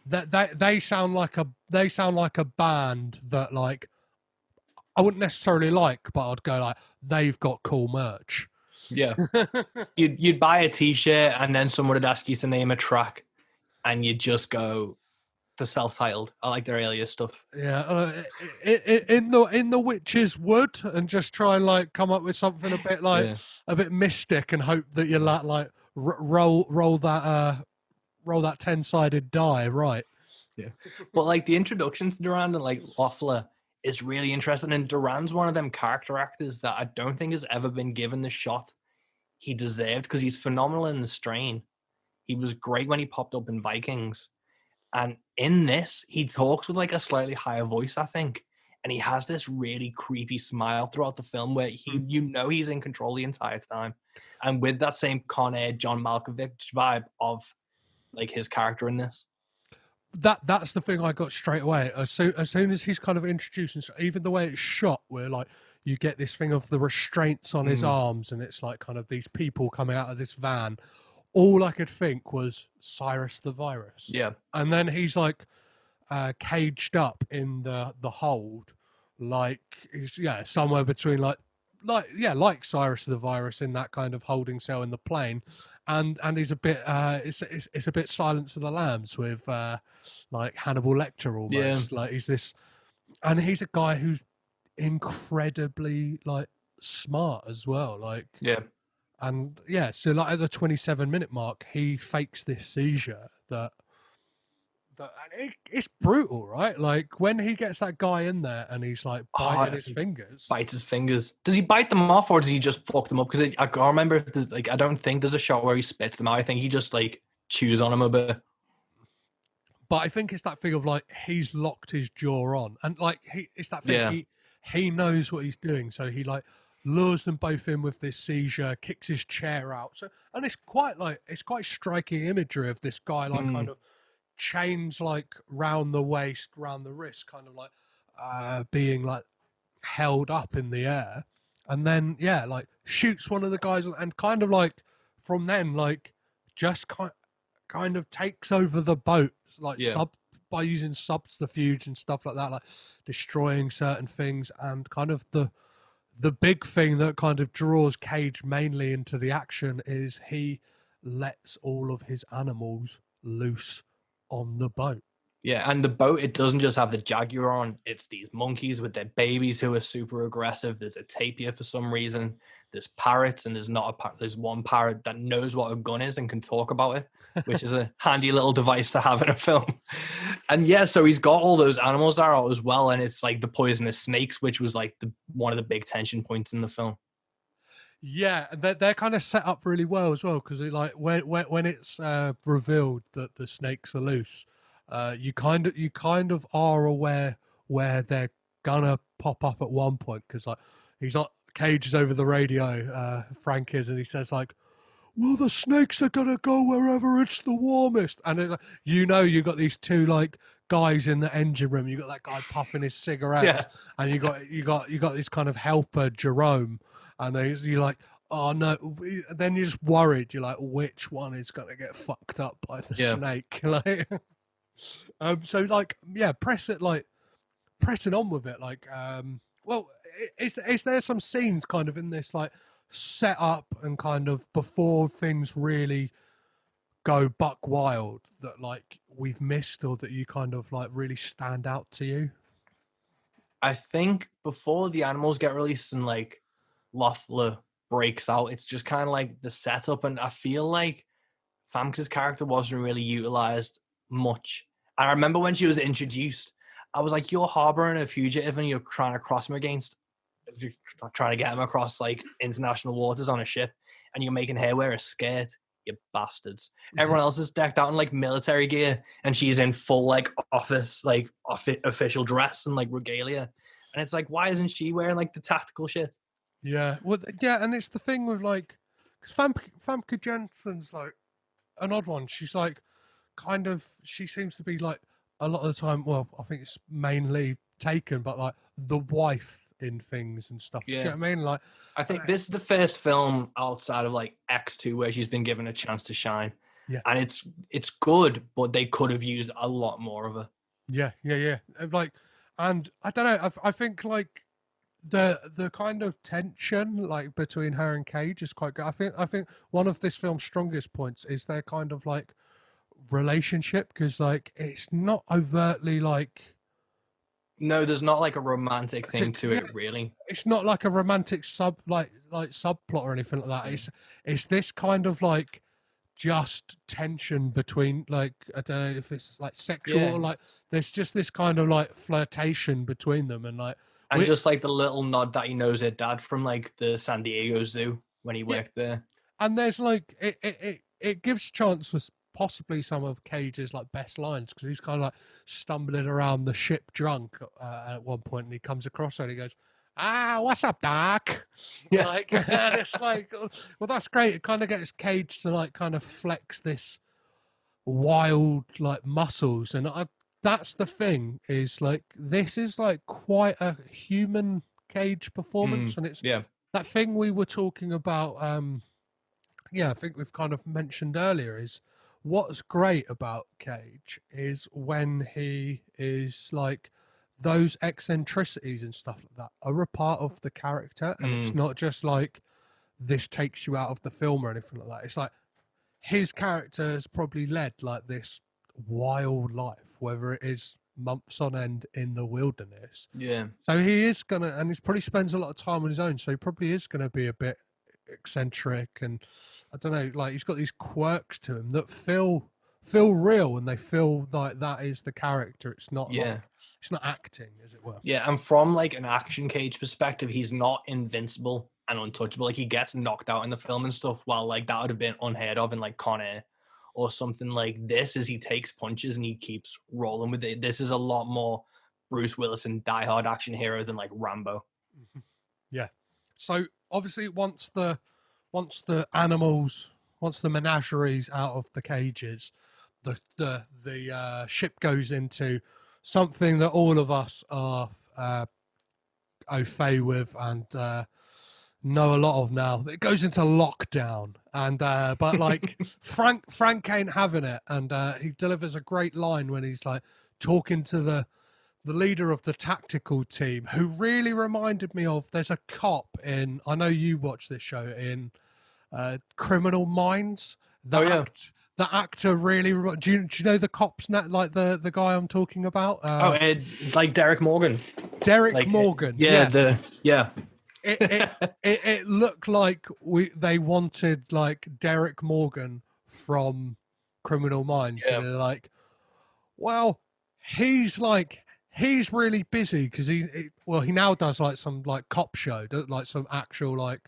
that they sound like a band that like I wouldn't necessarily like, but I'd go like they've got cool merch. Yeah, you'd buy a T-shirt and then someone would ask you to name a track. And you just go the self-titled. I like their earlier stuff. Yeah, in the witch's wood, and just try and like come up with something a bit like a bit mystic, and hope that you like roll that 10-sided die right. Yeah, but like the introduction to Durand and like Loeffler is really interesting, and Durand's one of them character actors that I don't think has ever been given the shot he deserved because he's phenomenal in The Strain. He was great when he popped up in Vikings. And in this, he talks with like a slightly higher voice, I think. And he has this really creepy smile throughout the film where he's in control the entire time. And with that same Con Air, John Malkovich vibe of like his character in this. that's the thing I got straight away. As soon as he's kind of introduced, and even the way it's shot, where like you get this thing of the restraints on his arms, and it's like kind of these people coming out of this van. All I could think was Cyrus the Virus. Yeah. And then he's like caged up in the hold, like he's somewhere between like Cyrus the Virus in that kind of holding cell in the plane, and he's a bit it's a bit Silence of the Lambs with like Hannibal Lecter almost. Yeah. Like he's this, and he's a guy who's incredibly like smart as well. Like and so like at the 27-minute mark, he fakes this seizure that and it's brutal, right? Like when he gets that guy in there and he's like biting his fingers. Bites his fingers. Does he bite them off or does he just fuck them up? Because I can't remember if there's, like, I don't think there's a shot where he spits them out. I think he just like chews on them a bit. But I think it's that thing of like he's locked his jaw on, and like it's that thing he knows what he's doing, so he like lures them both in with this seizure, kicks his chair out. So and it's quite striking imagery of this guy like kind of chains like round the waist, round the wrist, kind of like being like held up in the air, and then like shoots one of the guys, and kind of like from then like just kind of takes over the boat, like by using subterfuge and stuff like that, like destroying certain things, and kind of the big thing that kind of draws Cage mainly into the action is he lets all of his animals loose on the boat. Yeah, and the boat, it doesn't just have the jaguar on, it's these monkeys with their babies who are super aggressive. There's a tapir for some reason. There's parrots, and there's one parrot that knows what a gun is and can talk about it, which is a handy little device to have in a film. And so he's got all those animals there out as well, and it's like the poisonous snakes, which was like one of the big tension points in the film. Yeah, they're kind of set up really well as well, because like when it's revealed that the snakes are loose, you kind of are aware where they're gonna pop up at one point, because like he's like Cage is over the radio, Frank is, and he says like, well, the snakes are gonna go wherever it's the warmest, and it's like, you got these two like guys in the engine room. You got that guy puffing his cigarette, and you got this kind of helper Jerome. And you're like, oh no. Then you're just worried. You're like, which one is going to get fucked up by the snake? Like, so like, pressing on with it. Like, well, is there some scenes kind of in this like set up and kind of before things really go buck wild that like we've missed, or that you kind of like really stand out to you? I think before the animals get released and like Loeffler breaks out, it's just kind of like the setup, and I feel like Famke's character wasn't really utilized much. And I remember when she was introduced, I was like, you're harboring a fugitive and you're trying to get him across like international waters on a ship, and you're making her wear a skirt, you bastards. Everyone else is decked out in like military gear, and she's in full like official dress and like regalia, and it's like, why isn't she wearing like the tactical shit? Yeah, well, and it's the thing with like, because Famke Janssen's like an odd one. She's like, kind of, she seems to be like a lot of the time. Well, I think it's mainly taken, but like the wife in things and stuff. Yeah. Do you know what I mean? Like, I think this is the first film outside of like X2 where she's been given a chance to shine. Yeah, and it's good, but they could have used a lot more of her. Yeah. Like, and I don't know. I think like. The kind of tension like between her and Cage is quite good. I think one of this film's strongest points is their kind of like relationship, because like it's not overtly like, no, there's not like a romantic thing to it, really. It's not like a romantic subplot or anything like that. It's this kind of like just tension between like, I don't know if it's like sexual or like there's just this kind of like flirtation between them, and like. And just like the little nod that he knows her dad from like the San Diego Zoo when he worked there. And there's like it gives chance for possibly some of Cage's like best lines, because he's kind of like stumbling around the ship drunk at one point, and he comes across her and he goes, what's up, Doc? Yeah. Like, and it's like, well, that's great. It kind of gets Cage to like kind of flex this wild like muscles, and that's the thing, is like this is like quite a human Cage performance, and it's Yeah. that thing we were talking about. I think we've kind of mentioned earlier, is what's great about Cage is when he is like those eccentricities and stuff like that are a part of the character, and it's not just like this takes you out of the film or anything like that. It's like his character has probably led like this wild life, whether it is months on end in the wilderness. Yeah. So he is gonna, and he probably spends a lot of time on his own. So he probably is gonna be a bit eccentric, and I don't know, like he's got these quirks to him that feel real, and they feel like that is the character. It's not Yeah. like it's not acting, as it were. Yeah, and from like an action Cage perspective, he's not invincible and untouchable. Like he gets knocked out in the film and stuff, while like that would have been unheard of in like Con Air or something like this. Is he takes punches and he keeps rolling with it. This is a lot more Bruce Willis and Die Hard action hero than like Rambo. Yeah. So obviously, once the animals, once the menageries out of the cages, the ship goes into something that all of us are au fait with and know a lot of now. It goes into lockdown, and but like Frank ain't having it, and he delivers a great line when he's like talking to the leader of the tactical team, who really reminded me of, there's a cop in, I know you watch this show, in Criminal Minds. The actor really do you know the cop's like the guy I'm talking about? Like Derek Morgan. Derek Like, Morgan. It looked like they wanted like Derek Morgan from Criminal Minds. Yeah. And they're like, well, he's really busy because he now does like some like cop show, like some actual like,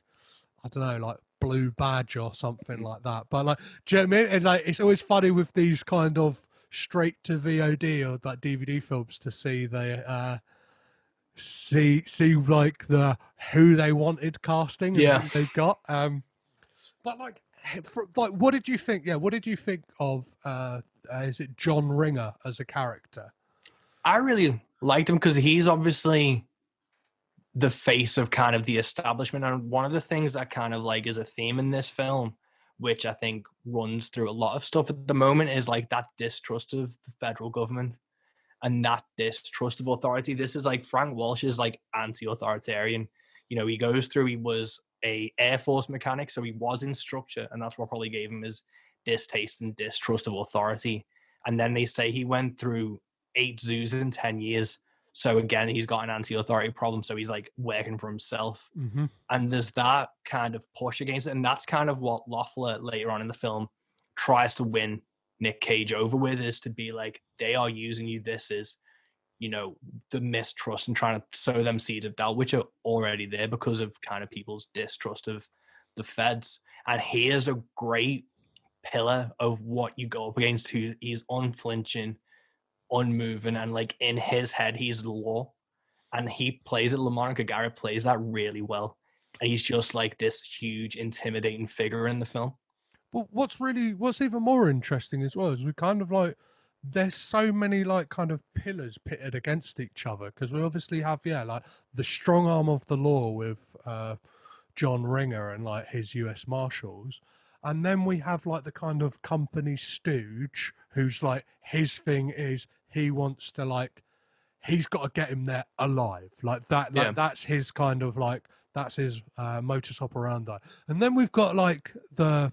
I don't know, like Blue Badge or something like that. But like, do you know what I mean? And like, it's always funny with these kind of straight to VOD or like DVD films to see the see like the who they wanted casting and who they got. But like what did you think? Yeah, what did you think of is it John Ringer as a character? I really liked him because he's obviously the face of kind of the establishment. And one of the things that kind of like is a theme in this film, which I think runs through a lot of stuff at the moment, is like that distrust of the federal government and that distrust of authority. This is like Frank Walsh is like anti-authoritarian. You know, he goes through, he was a Air Force mechanic, so he was in structure, and that's what probably gave him his distaste and distrust of authority. And then they say he went through 8 zoos in 10 years. So again, he's got an anti-authority problem. So he's like working for himself. Mm-hmm. And there's that kind of push against it. And that's kind of what Loeffler later on in the film tries to win Nick Cage over with, is to be like, they are using you. This is, you know, the mistrust, and trying to sow them seeds of doubt, which are already there because of kind of people's distrust of the feds. And he is a great pillar of what you go up against. He's unflinching, unmoving, and like in his head he's the law, and he plays it. LaMonica Garrett plays that really well, and he's just like this huge intimidating figure in the film. Well, what's even more interesting as well is we kind of like, there's so many like kind of pillars pitted against each other, because we obviously have like the strong arm of the law with John Ringer and like his US Marshals. And then we have like the kind of company stooge who's like, his thing is he wants to like, he's got to get him there alive. Like that, like that's his kind of like, that's his modus operandi. And then we've got like the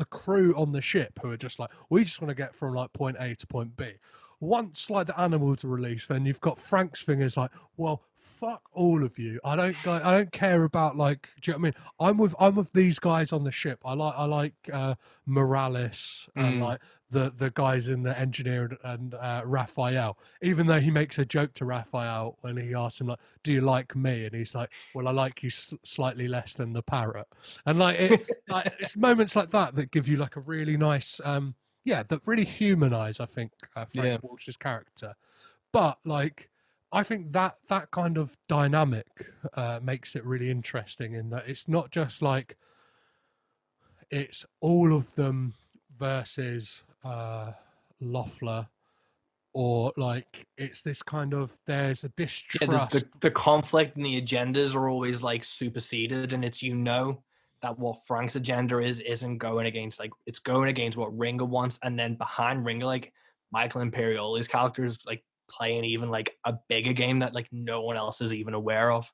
crew on the ship who are just like, we just want to get from like point A to point B. Once like the animals are released, then you've got Frank's thing is like, well, fuck all of you. I don't care about like, do you know what I mean? I'm with these guys on the ship. I like Morales and like the guys in the engineer and Raphael. Even though he makes a joke to Raphael when he asks him like, do you like me? And he's like, well, I like you slightly less than the parrot. And like it's moments like that that give you like a really nice that really humanize, I think, Frank Walsh's character. But like, I think that kind of dynamic makes it really interesting, in that it's not just like it's all of them versus Loeffler, or like it's this kind of there's a Yeah, there's distrust. the conflict and the agendas are always like superseded, and it's that what Frank's agenda isn't going against, like it's going against what Ringer wants, and then behind Ringer, like Michael Imperioli's character is like playing even like a bigger game that like no one else is even aware of.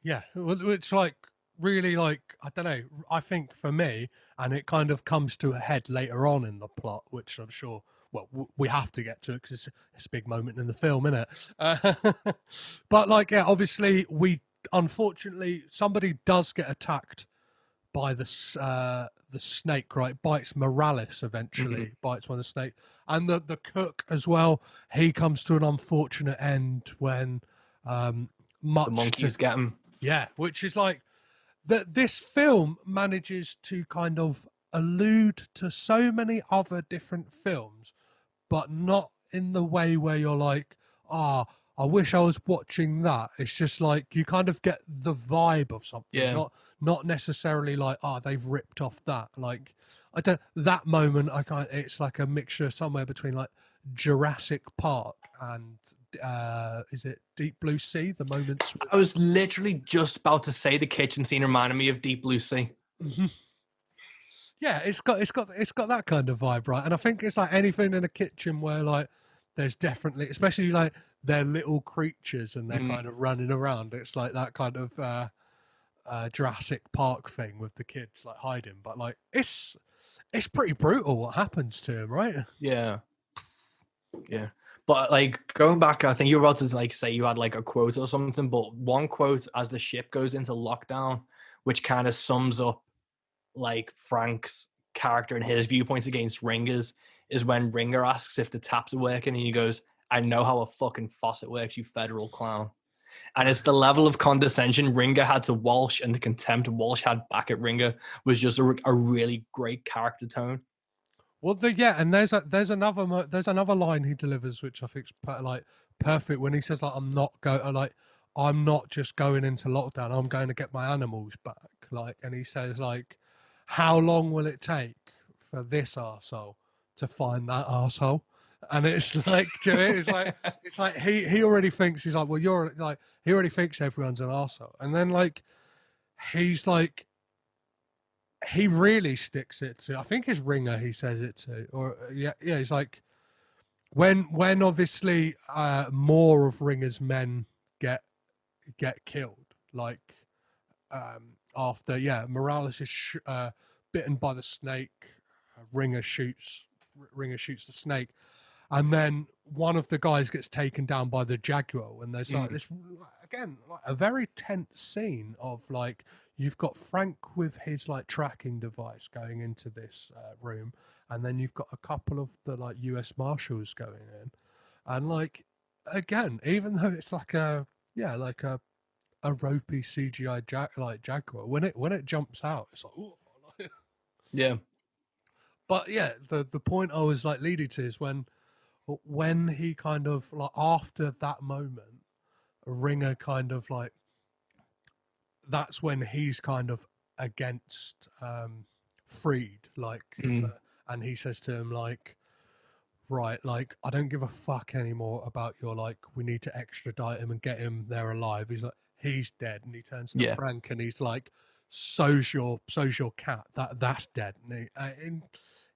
Yeah, which like really like I don't know. I think for me, and it kind of comes to a head later on in the plot, which I'm sure. Well, we have to get to it because it's a big moment in the film, isn't it? But like, yeah, obviously, unfortunately somebody does get attacked by the snake. Right, bites Morales eventually. Bites one of the snake, and the cook as well. He comes to an unfortunate end when much The monkeys get him. yeah, which is like that. This film manages to kind of allude to so many other different films, but not in the way where you're like, I wish I was watching that. It's just like you kind of get the vibe of something, Yeah. not necessarily like, they've ripped off that. Like I don't that moment. It's like a mixture somewhere between like Jurassic Park and is it Deep Blue Sea? The moments. I was literally just about to say the kitchen scene reminded me of Deep Blue Sea. Yeah, it's got that kind of vibe, right? And I think it's like anything in a kitchen where like there's definitely, especially like they're little creatures and they're kind of running around. It's like that kind of Jurassic Park thing with the kids like hiding, but like it's pretty brutal what happens to him, right? Yeah. But like going back, I think you were about to like say you had like a quote or something, but one quote as the ship goes into lockdown, which kind of sums up like Frank's character and his viewpoints against Ringer's, is when Ringer asks if the taps are working and he goes, "I know how a fucking faucet works, you federal clown." And it's the level of condescension Ringer had to Walsh and the contempt Walsh had back at Ringer was just a really great character tone. Well, and there's another line he delivers which I think's like perfect when he says like I'm not just going into lockdown, I'm going to get my animals back. Like, and he says like, how long will it take for this arsehole to find that arsehole? And it's like, do you know, it's like he already thinks he's like, well, you're like he already thinks everyone's an arsehole, and then like he's like he really sticks it to. I think it's Ringer. He says it to, or yeah. He's like when obviously more of Ringer's men get killed, like after Morales is bitten by the snake. Ringer shoots the snake, and then one of the guys gets taken down by the jaguar. And there's like this again, like a very tense scene of like you've got Frank with his like tracking device going into this room, and then you've got a couple of the like U.S. Marshals going in, and like again, even though it's like a ropey CGI jaguar, when it jumps out, it's like, ooh, Yeah. But yeah, the point I was like leading to is when he kind of like after that moment, Ringer kind of like that's when he's kind of against Freed, like, and he says to him like, right, like I don't give a fuck anymore about your like we need to extradite him and get him there alive. He's like he's dead, and he turns to Frank and he's like, so's your cat that's dead, and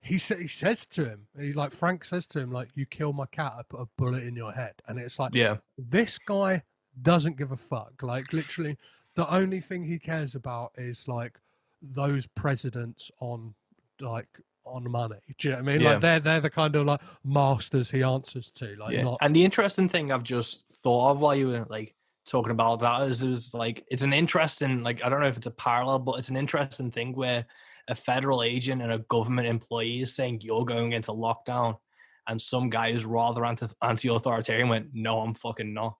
he says to him, Frank says to him, like, you kill my cat, I put a bullet in your head. And it's like, this guy doesn't give a fuck. Like, literally, the only thing he cares about is like those presidents on money. Do you know what I mean? Yeah. Like they're the kind of like masters he answers to. Like, not. And the interesting thing I've just thought of while you were like talking about that is like it's an interesting, like, I don't know if it's a parallel, but it's an interesting thing where a federal agent and a government employee is saying you're going into lockdown, and some guy who's rather anti-authoritarian went, no, I'm fucking not.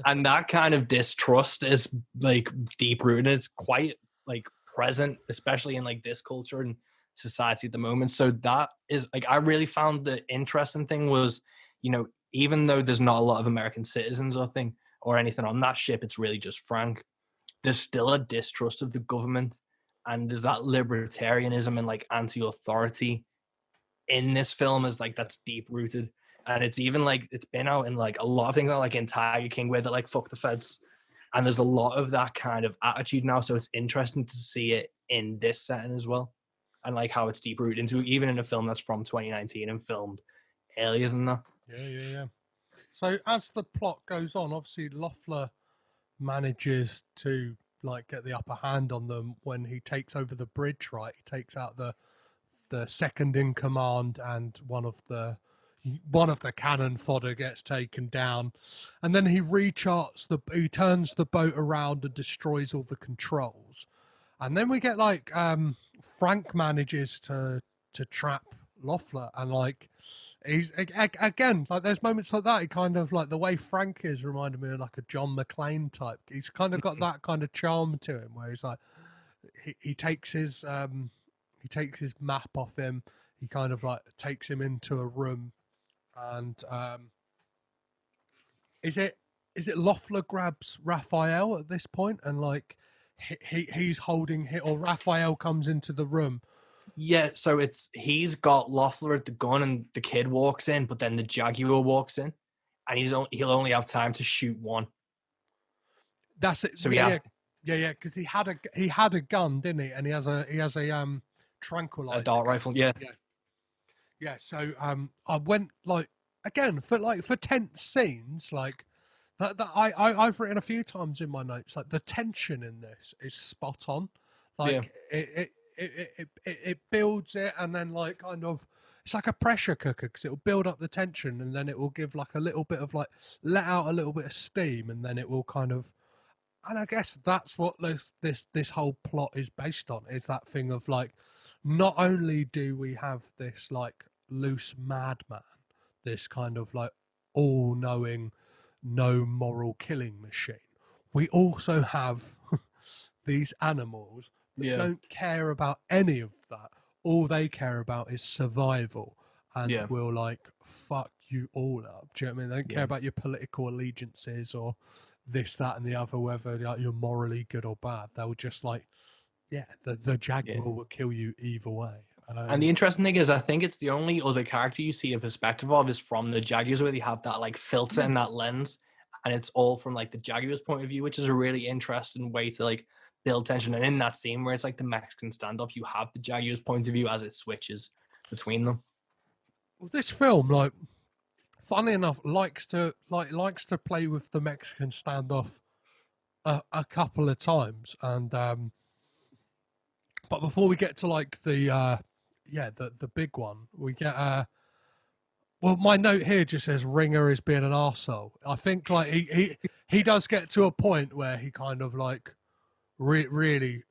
And that kind of distrust is like deep rooted. It's quite like present, especially in like this culture and society at the moment. So that is like, I really found the interesting thing was, you know, even though there's not a lot of American citizens or anything on that ship, it's really just Frank. There's still a distrust of the government, and there's that libertarianism and like anti-authority in this film is like that's deep rooted, and it's even like it's been out in like a lot of things, like in Tiger King, where they're like fuck the feds, and there's a lot of that kind of attitude now. So it's interesting to see it in this setting as well, and like how it's deep rooted into even in a film that's from 2019 and filmed earlier than that. Yeah. So as the plot goes on, obviously Loeffler manages to like get the upper hand on them when he takes over the bridge. Right, he takes out the second in command, and one of the cannon fodder gets taken down, and then he he turns the boat around and destroys all the controls, and then we get like Frank manages to trap Loeffler, and like he's again like there's moments like that. He kind of like the way Frank is reminded me of like a John McClane type. He's kind of got that kind of charm to him where he's like he takes his map off him. He kind of like takes him into a room, and is it Loeffler grabs Raphael at this point, and like he's holding him, or Raphael comes into the room. Yeah, so he's got Loeffler at the gun, and the kid walks in, but then the Jaguar walks in, and he'll only have time to shoot one. That's it. So yeah, because he had a gun, didn't he? And he has a tranquilizer, a dart rifle. Yeah. So I went like again for tense scenes like that. I've written a few times in my notes like the tension in this is spot on. Like it builds it, and then like kind of it's like a pressure cooker because it will build up the tension, and then it will give like a little bit of like let out a little bit of steam, and then it will kind of. And I guess that's what this whole plot is based on, is that thing of like, not only do we have this like loose madman, this kind of like all-knowing, no moral killing machine, we also have these animals that don't care about any of that. All they care about is survival, and will like fuck you all up. Do you know what I mean? They don't care about your political allegiances or this, that, and the other, whether like, you're morally good or bad. They'll just like, the Jaguar will kill you either way. And the interesting thing is, I think it's the only other character you see a perspective of is from the Jaguars, where they have that like filter and that lens, and it's all from like the Jaguars' point of view, which is a really interesting way to like build tension. And in that scene where it's like the Mexican standoff, you have the Jaguars' point of view as it switches between them. Well, this film, like, funny enough, likes to play with the Mexican standoff a couple of times, and but before we get to like the big one, we get well, my note here just says Ringer is being an arsehole. I think like he does get to a point where he kind of like really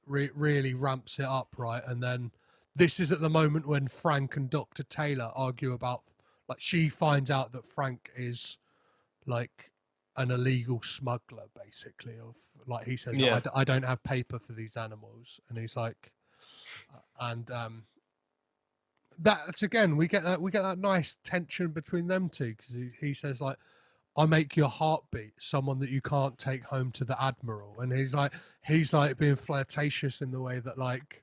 ramps it up, right? And then this is at the moment when Frank and Dr. Taylor argue about, like, she finds out that Frank is like an illegal smuggler, basically. Of like, he says, I don't have paper for these animals, and he's like, and that's again we get that nice tension between them two, because he says like, I make your heartbeat, someone that you can't take home to the Admiral, and he's like being flirtatious in the way that like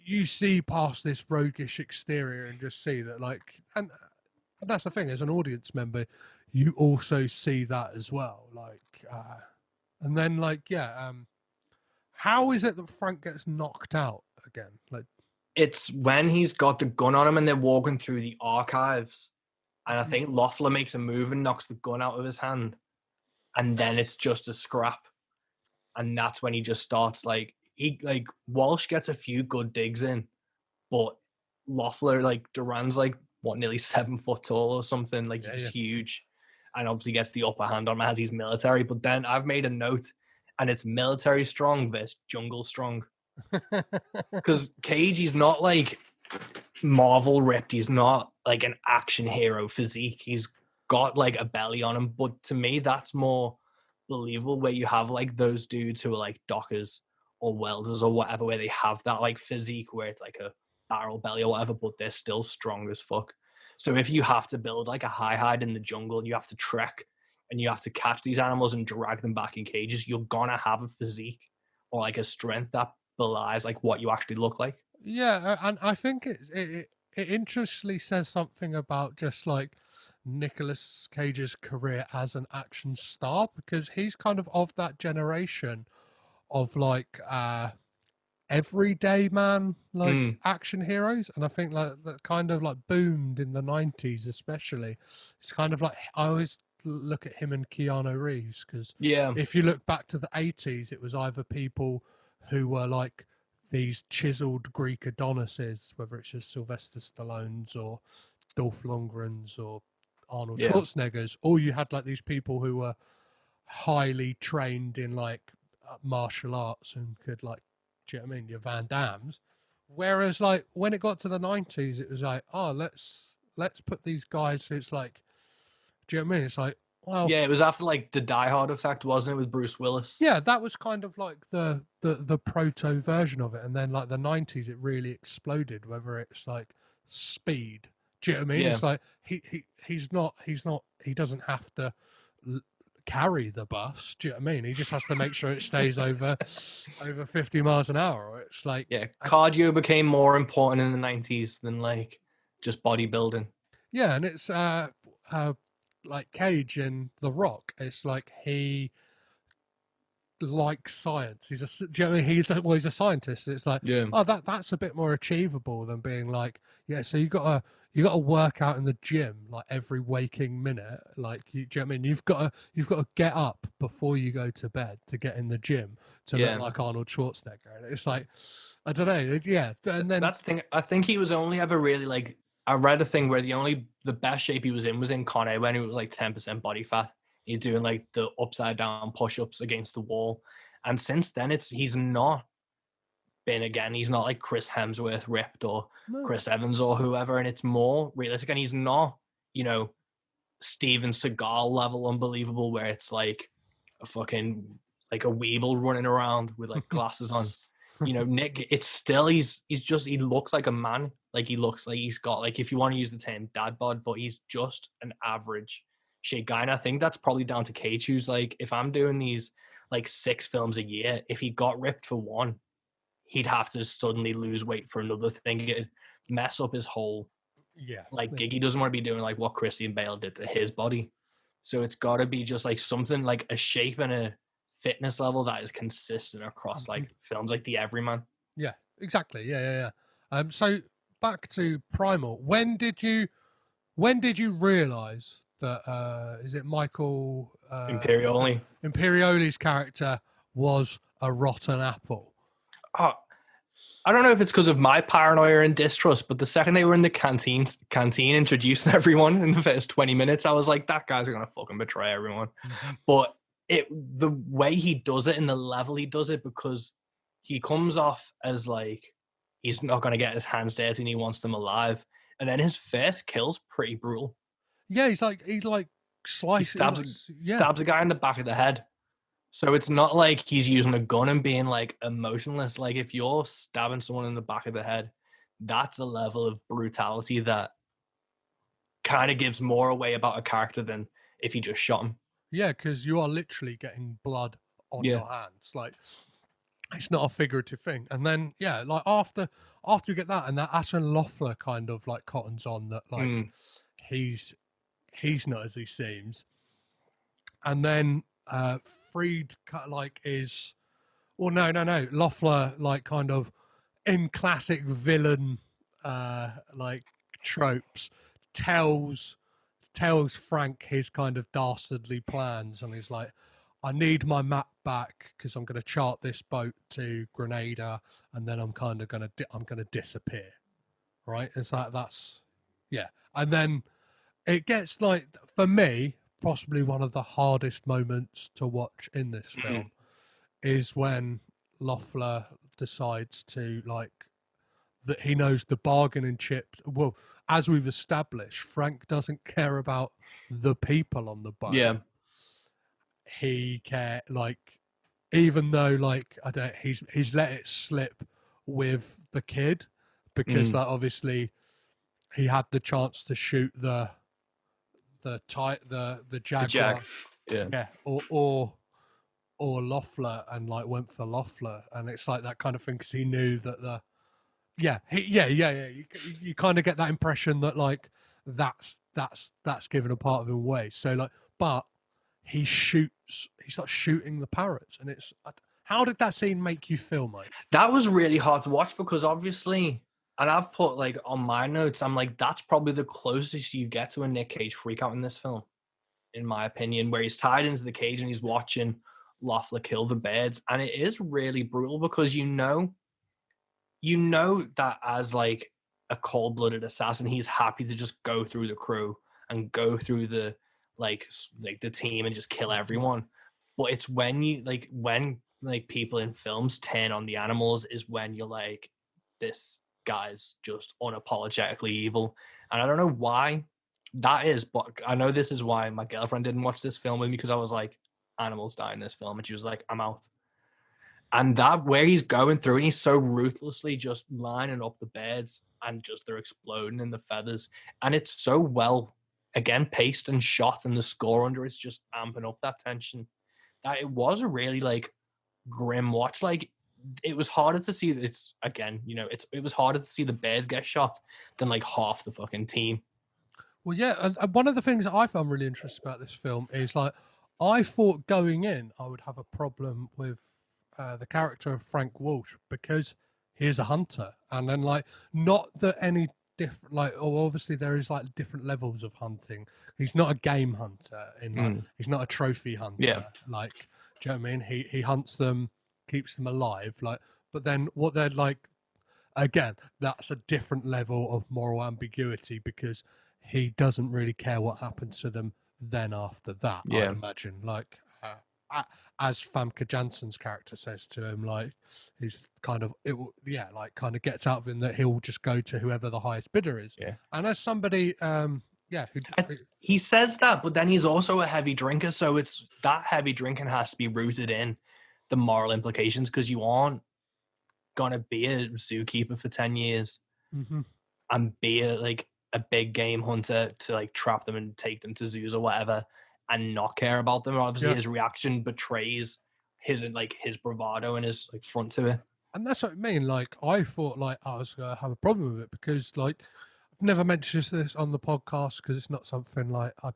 you see past this roguish exterior and just see that like, and that's the thing, as an audience member, you also see that as well, like, and then like, how is it that Frank gets knocked out again? Like, it's when he's got the gun on him and they're walking through the archives, and I think Loeffler makes a move and knocks the gun out of his hand, and then it's just a scrap, and that's when he just starts like, Walsh gets a few good digs in, but Loeffler, like, Duran's like what, nearly 7 foot tall or something, like he's huge, and obviously gets the upper hand on him as he's military. But then I've made a note, and it's military strong versus jungle strong, because Cage, he's not like Marvel ripped, he's not like an action hero physique, he's got like a belly on him, but to me that's more believable, where you have like those dudes who are like dockers or welders or whatever, where they have that like physique where it's like a barrel belly or whatever, but they're still strong as fuck. So if you have to build like a high hide in the jungle and you have to trek and you have to catch these animals and drag them back in cages, you're gonna have a physique or like a strength that belies like what you actually look like. Yeah, and I think it interestingly says something about just like Nicolas Cage's career as an action star, because he's kind of that generation of like everyday man like action heroes, and I think like that kind of like boomed in the 90s especially. It's kind of like I always look at him and Keanu Reeves, because Yeah. if you look back to the 80s, it was either people who were like these chiseled Greek Adonises, whether it's just Sylvester Stallone's or Dolph Lundgren's or Arnold Yeah. Schwarzenegger's, or you had like these people who were highly trained in like martial arts and could like, do you know what I mean, your Van Dammes. Whereas like when it got to the 90s, it was like, oh, let's put these guys who it's like, do you know what I mean? It's like, well, Yeah, it was after like the Die Hard effect, wasn't it, with Bruce Willis? yeah, that was kind of like the proto version of it, and then like the 90s, it really exploded. Whether it's like Speed, do you know what I mean? Yeah. It's like he's not he doesn't have to carry the bus. Do you know what I mean? He just has to make sure it stays over 50 miles an hour. Or it's like, Yeah, cardio became more important in the 90s than like just bodybuilding. yeah, and it's like Cage in The Rock. It's like he likes science. He's do you know what I mean? He's a scientist. It's like, Yeah. oh, that's a bit more achievable than being like, yeah, so you gotta work out in the gym like every waking minute. Like, do you know what I mean? You've got to get up before you go to bed to get in the gym to Yeah. look like Arnold Schwarzenegger. And it's like, I don't know, yeah. And then That's the thing. I think he was only ever really like, I read a thing where the best shape he was in Con Air, when he was like 10% body fat. He's doing like the upside down push-ups against the wall. And since then he's not been again. He's not like Chris Hemsworth ripped or Chris Evans or whoever. And it's more realistic. And he's not, Steven Seagal level unbelievable, where it's like a fucking like a weeble running around with like glasses on. Nick, it's still he looks like a man. Like he looks like he's got like, if you want to use the term dad bod, but he's just an average shape guy. And I think that's probably down to Cage, who's like, if I'm doing these like 6 films a year, if he got ripped for one, he'd have to suddenly lose weight for another thing. It'd mess up his whole gig. He doesn't want to be doing like what Christian Bale did to his body. So it's got to be just like something like a shape and a fitness level that is consistent across like films like The Everyman. Yeah, exactly. Yeah. So back to Primal. When did you realize that is it Michael Imperioli's character was a rotten apple? Oh, I don't know if it's because of my paranoia and distrust, but the second they were in the canteen introducing everyone in the first 20 minutes, I was like, that guy's gonna fucking betray everyone. But the way he does it and the level he does it, because he comes off as like he's not gonna get his hands dirty and he wants them alive. And then his first kill's pretty brutal. Yeah, he slices. He stabs a guy in the back of the head. So it's not like he's using a gun and being like emotionless. Like if you're stabbing someone in the back of the head, that's a level of brutality that kind of gives more away about a character than if he just shot him. Yeah, because you are literally getting blood on your hands. Like, it's not a figurative thing. And then, yeah, like after you get that, and that's when Loeffler kind of like cottons on that, like he's not as he seems. And then Freed like is, well, no. Loeffler, like kind of in classic villain like tropes, tells Frank his kind of dastardly plans, and he's like, I need my map back because I'm going to chart this boat to Grenada, and then I'm kind of going to disappear, right? It's like and then it gets like, for me, possibly one of the hardest moments to watch in this film is when Loeffler decides to like that he knows the bargaining chip. Well, as we've established, Frank doesn't care about the people on the boat. Yeah. He even though like he's let it slip with the kid because like obviously he had the chance to shoot the Jaguar, or Loeffler, and like went for Loeffler, and it's like that kind of thing because he knew that Yeah, You kind of get that impression that like that's given a part of him away. So like, but he starts shooting the parrots, and it's how did that scene make you feel, Mike? That was really hard to watch because obviously, and I've put like on my notes, I'm like, that's probably the closest you get to a Nick Cage freakout in this film, in my opinion, where he's tied into the cage and he's watching Loeffler kill the birds. And it is really brutal because you know that as like a cold-blooded assassin, he's happy to just go through the crew and go through the like the team and just kill everyone. But it's when people in films turn on the animals is when you're like, this guy's just unapologetically evil. And I don't know why that is, but I know this is why my girlfriend didn't watch this film with me, because I was like, animals die in this film, and she was like, I'm out. And that where he's going through and he's so ruthlessly just lining up the beds and just they're exploding in the feathers. And it's so well, again, paced and shot, and the score under it's just amping up that tension. That it was a really like grim watch. Like it was harder to see it's again, it was harder to see the beds get shot than like half the fucking team. Well, yeah, and one of the things that I found really interesting about this film is like I thought going in I would have a problem with the character of Frank Walsh because he's a hunter, and then like not that any different obviously there is like different levels of hunting. He's not a game hunter in like he's not a trophy hunter. Yeah. Like, do you know what I mean? He hunts them, keeps them alive. Like, but then what they're like again, that's a different level of moral ambiguity because he doesn't really care what happens to them then after that. Yeah. I'd imagine like. As Famke Janssen's character says to him, like he's kind of kind of gets out of him that he'll just go to whoever the highest bidder is. Yeah. And as somebody, he says that, but then he's also a heavy drinker, so it's that heavy drinking has to be rooted in the moral implications because you aren't gonna be a zookeeper for 10 years and be a big game hunter to like trap them and take them to zoos or whatever and not care about them. Obviously his reaction betrays his bravado and his like front to it. And that's what I mean. Like I thought like I was gonna have a problem with it because like I've never mentioned this on the podcast because it's not something like I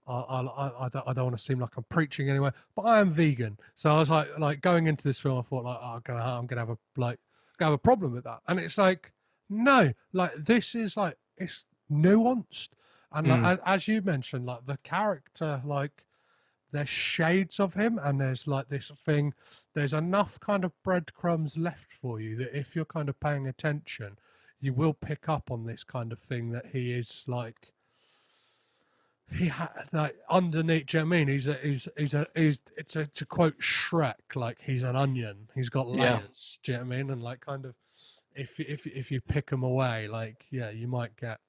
don't want to seem like I'm preaching anyway, but I am vegan. So I was like going into this film, I thought like I'm gonna have a problem with that. And it's like, no, like this is like it's nuanced. And like, as you mentioned, like the character, like there's shades of him, and there's like this thing. There's enough kind of breadcrumbs left for you that if you're kind of paying attention, you will pick up on this kind of thing that he is like. Like underneath. Do you know what I mean? It's to quote Shrek, like he's an onion. He's got layers. Yeah. Do you know what I mean? And like kind of, if you pick him away, like you might get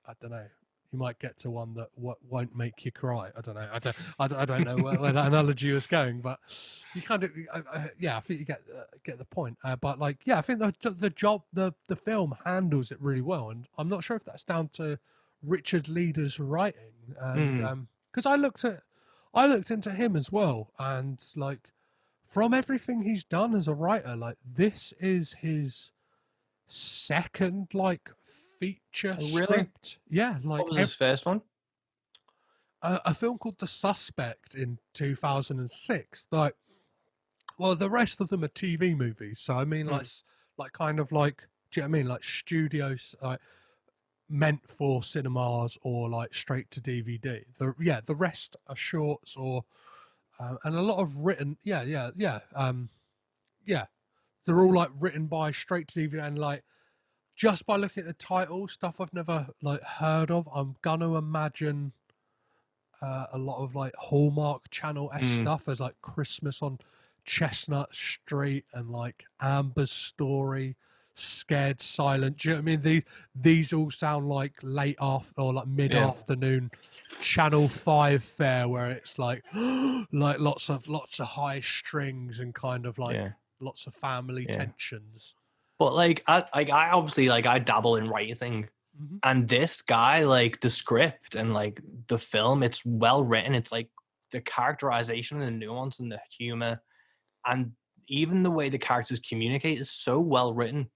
you might get to one that won't make you cry. I don't know. I don't know where that analogy was going, but you kind of I think you get the point. But like I think the film handles it really well, and I'm not sure if that's down to Richard Leader's writing, and because I looked into him as well, and like from everything he's done as a writer, like this is his second like feature script. Yeah, like what was his first one? A film called The Suspect in 2006. Like, well, the rest of them are TV movies. So I mean, like kind of like, do you know what I mean? Like studios, like meant for cinemas or like straight to DVD. The rest are shorts or and a lot of written. They're all like written by straight to DVD and like. Just by looking at the title, stuff I've never like heard of, I'm gonna imagine a lot of like Hallmark Channel stuff. There's like Christmas on Chestnut Street and like Amber's Story, Scared Silent. Do you know what I mean? These all sound like late after or like mid afternoon Channel 5 fare where it's like like lots of high strings and kind of like lots of family tensions. But I obviously I dabble in writing, and this guy like the script and like the film, it's well written. It's like the characterization and the nuance and the humor, and even the way the characters communicate is so well written.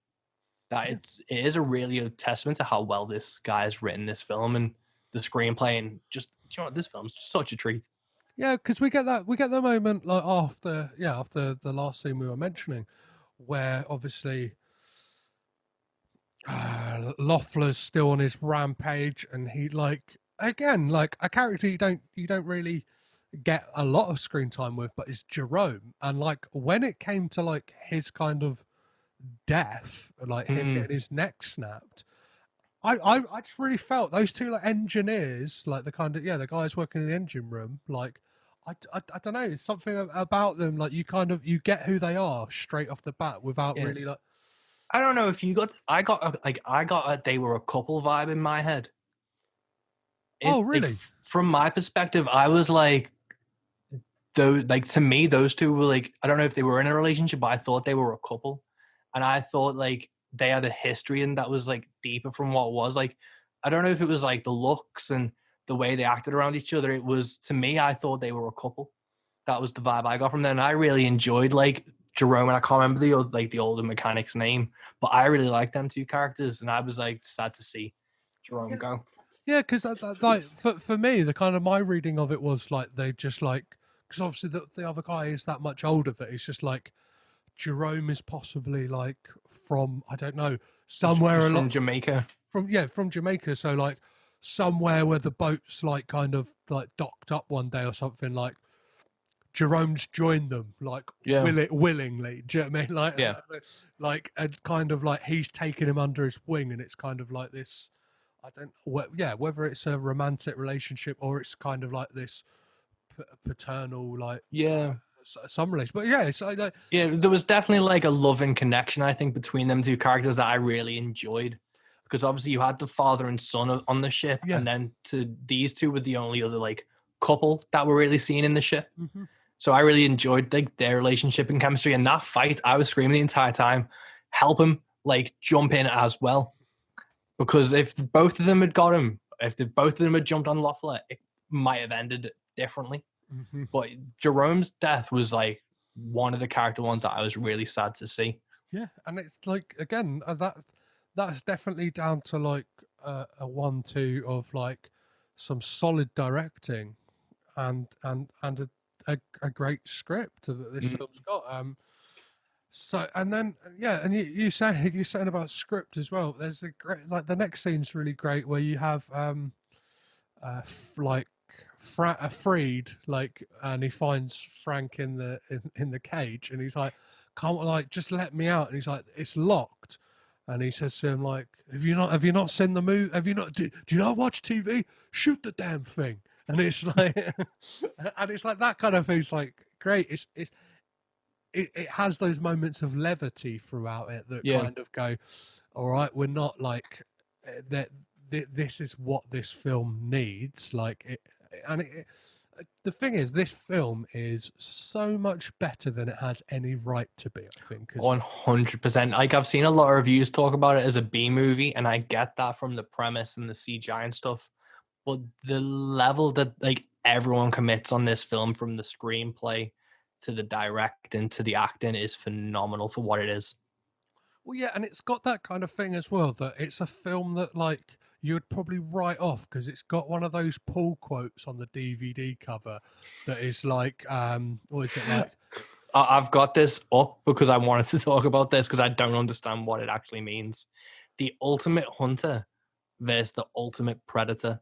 that it is a really a testament to how well this guy has written this film and the screenplay, and just, you know what, this film's such a treat. Yeah, because we get that moment like after the last scene we were mentioning, where obviously Loeffler's still on his rampage, and he like again like a character you don't really get a lot of screen time with, but is Jerome. And like when it came to like his kind of death, like him getting his neck snapped, I just really felt those two like engineers, like the kind of the guys working in the engine room, like I don't know, it's something about them, like you get who they are straight off the bat without really like. I don't know if you got. I got a they were a couple vibe in my head. Oh, really? Like, from my perspective, I was like, though, like to me, those two were like, I don't know if they were in a relationship, but I thought they were a couple, and I thought like they had a history and that was like deeper from what it was. Like, I don't know if it was like the looks and the way they acted around each other. It was, to me, I thought they were a couple. That was the vibe I got from them. And I really enjoyed like Jerome, and I can't remember the older mechanic's name, but I really liked them two characters, and I was like sad to see Jerome go. Yeah, because like for me, the kind of my reading of it was like they just like, because obviously the other guy is that much older that it's just like Jerome is possibly like from, I don't know, somewhere from Jamaica. From Jamaica, so like somewhere where the boat's like kind of like docked up one day or something, like Jerome's joined them like willingly. Do you know what I mean? Like like and kind of like he's taken him under his wing, and it's kind of like this. I don't. Whether it's a romantic relationship or it's kind of like this paternal like some relation. But yeah, it's like there was definitely like a loving connection, I think, between them two characters that I really enjoyed, because obviously you had the father and son on the ship, and then these two were the only other like couple that were really seen in the ship. Mm-hmm. So I really enjoyed like their relationship and chemistry. And that fight, I was screaming the entire time, help him like jump in as well. Because if both of them had got him, both of them had jumped on Loeffler, it might have ended differently. Mm-hmm. But Jerome's death was like one of the character ones that I was really sad to see. Yeah, and it's like again that's definitely down to like a 1-2 of like some solid directing and a great script that this film's got. So and then and you saying about script as well. There's a great, like the next scene's really great where you have like Freed, like, and he finds Frank in the cage, and he's like, "Can't, like, just let me out?" And he's like, "It's locked." And he says to him like, have you not seen the movie? Have you not? Do you not watch TV? Shoot the damn thing. And it's like, and it's like that kind of thing. It's like great. It has those moments of levity throughout it that kind of go, all right, we're not like that. This is what this film needs. Like it, and the thing is, this film is so much better than it has any right to be, I think. 100%. Like, I've seen a lot of reviews talk about it as a B movie, and I get that from the premise and the CGI and stuff. But the level that like everyone commits on this film, from the screenplay to the directing to the acting, is phenomenal for what it is. Well, yeah, and it's got that kind of thing as well, that it's a film that like you would probably write off because it's got one of those pull quotes on the DVD cover that is like, what is it like? I've got this up because I wanted to talk about this because I don't understand what it actually means. The ultimate hunter versus the ultimate predator.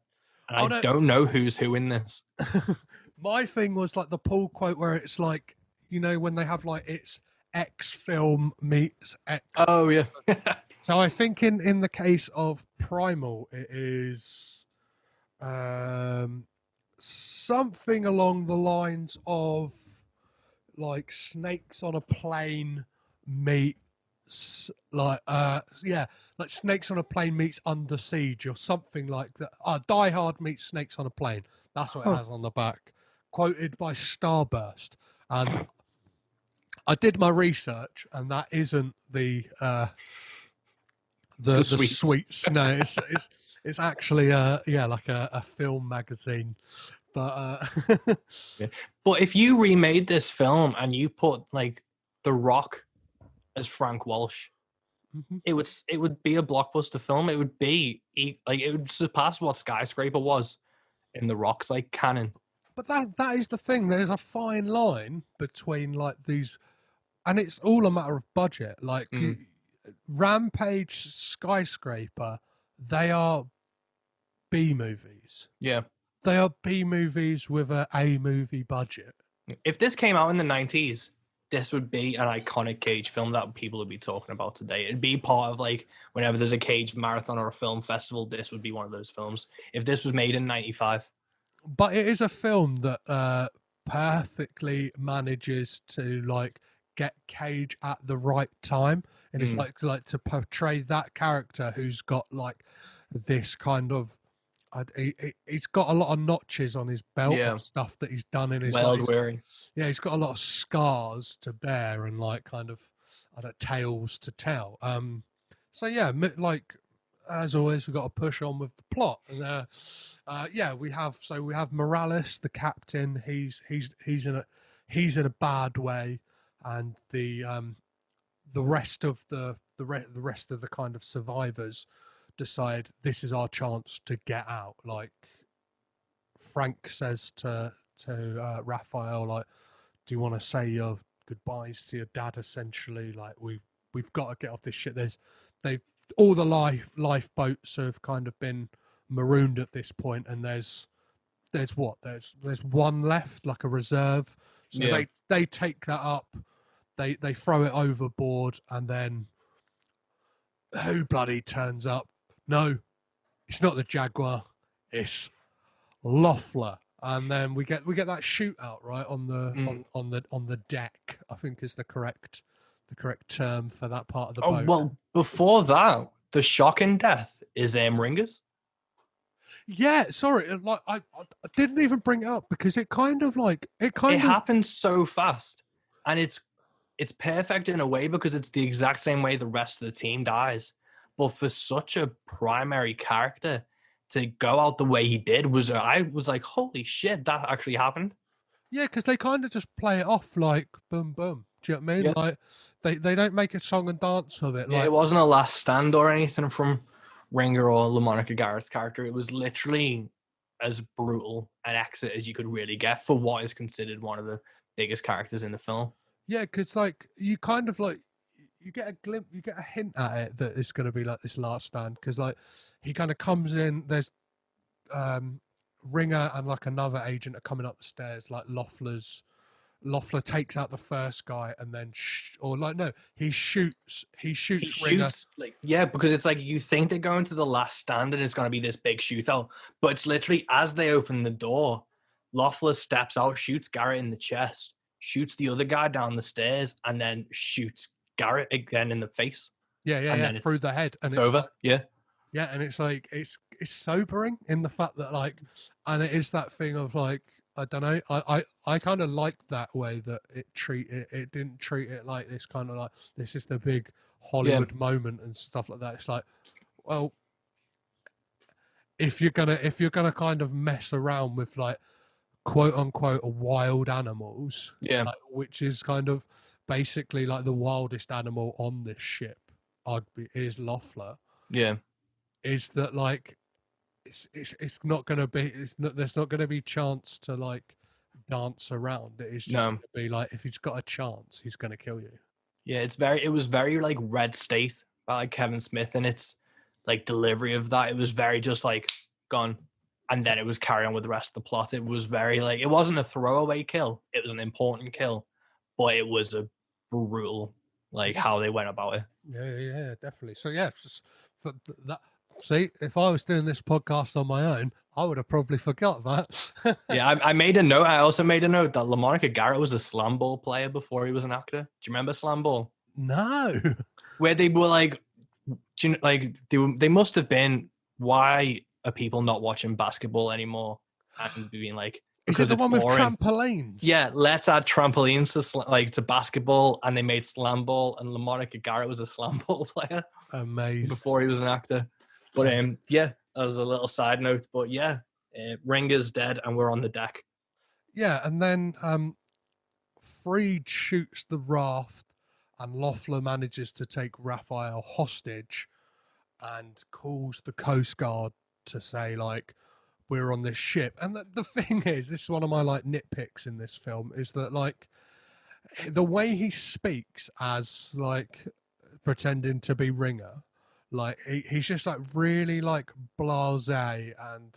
And I don't know who's who in this. My thing was like the pull quote where it's like, you know, when they have like it's X film meets X. Oh, yeah. So I think in the case of Primal, it is something along the lines of like snakes on a plane meets like like snakes on a plane meets Under Siege or something like that. Die Hard meets Snakes on a Plane. That's what it has on the back. Quoted by Starburst. And I did my research, and that isn't the sweets. No, it's actually like a film magazine. But But if you remade this film and you put like The Rock as Frank Walsh, it would be a blockbuster film. It would be like it would surpass what Skyscraper was in the Rock's like canon. But that is the thing. There's a fine line between like these, and it's all a matter of budget. Like Rampage, Skyscraper, they are B movies. Yeah. They are B movies with a movie budget. If this came out in the 90s, this would be an iconic Cage film that people would be talking about today. It'd be part of like whenever there's a Cage marathon or a film festival, this would be one of those films. If this was made in 95. But it is a film that perfectly manages to like get Cage at the right time, and it's like to portray that character who's got like this kind of he's got a lot of notches on his belt of stuff that he's done in his life. Yeah, he's got a lot of scars to bear and like kind of tales to tell. So yeah, like as always, we've got to push on with the plot. And we have Morales, the captain. He's in a bad way, and the rest of the rest of the kind of survivors decide this is our chance to get out. Like Frank says to Raphael, like, do you want to say your goodbyes to your dad? Essentially, like we've got to get off this shit. All the lifeboats have kind of been marooned at this point, and there's one left, like a reserve. So they take that up, they throw it overboard, and then who bloody turns up? No, it's not the Jaguar, it's Loeffler. And then we get that shootout right on the deck, I think is the correct term for that part of the boat. Well, before that, the shocking death is Ringer's. Yeah, sorry, like I didn't even bring it up because it happens so fast, and it's perfect in a way because it's the exact same way the rest of the team dies. But for such a primary character to go out the way he did I was like, holy shit, that actually happened. Yeah, because they kind of just play it off like boom, boom. Do you know what I mean? Yeah. Like they don't make a song and dance of it. Yeah, like, it wasn't a last stand or anything from Ringer or LaMonica Garrett's character. It was literally as brutal an exit as you could really get for what is considered one of the biggest characters in the film. Yeah, because like you kind of like you get a glimpse, you get a hint at it that it's going to be like this last stand because like he kind of comes in. There's Ringer and like another agent are coming up the stairs. Like Loeffler takes out the first guy and then he shoots Ringer. Because it's like you think they're going to the last stand and it's going to be this big shootout, but it's literally as they open the door, Loeffler steps out, shoots Garrett in the chest, shoots the other guy down the stairs, and then shoots Garrett again in the face. And through the head, and it's over. Like, yeah, and it's like it's sobering in the fact that like, and it is that thing of like, I don't know, I kind of like that way that it didn't treat it like this kind of like this is the big Hollywood moment and stuff like that. It's like, well, if you're gonna kind of mess around with like quote unquote wild animals, like, which is kind of basically like the wildest animal on this ship, is Loeffler. Yeah, is that like it's not gonna be there's not gonna be chance to like dance around. It is just gonna be like if he's got a chance, he's gonna kill you. Yeah, it was very like Red State by like Kevin Smith, and its like delivery of that. It was very just like gone, and then it was carry on with the rest of the plot. It was very like it wasn't a throwaway kill. It was an important kill, but it was a brutal like how they went about it. Yeah, definitely. So yeah, but that. See, if I was doing this podcast on my own, I would have probably forgot that. Yeah, I made a note. I also made a note that LaMonica Garrett was a slam ball player before he was an actor. Do you remember slam ball? No. Where they were like, they must have been, why are people not watching basketball anymore? And being like, is it the one boring. with trampolines? Yeah, let's add trampolines to basketball, and they made slam ball, and LaMonica Garrett was a slam ball player. Amazing. Before he was an actor. But that was a little side note. But Ringer's dead, and we're on the deck. Yeah, and then Freed shoots the raft, and Loeffler manages to take Raphael hostage and calls the Coast Guard to say, like, we're on this ship. And the thing is, this is one of my, like, nitpicks in this film, is that, like, the way he speaks as, like, pretending to be Ringer, like, he's just, like, really, like, blasé and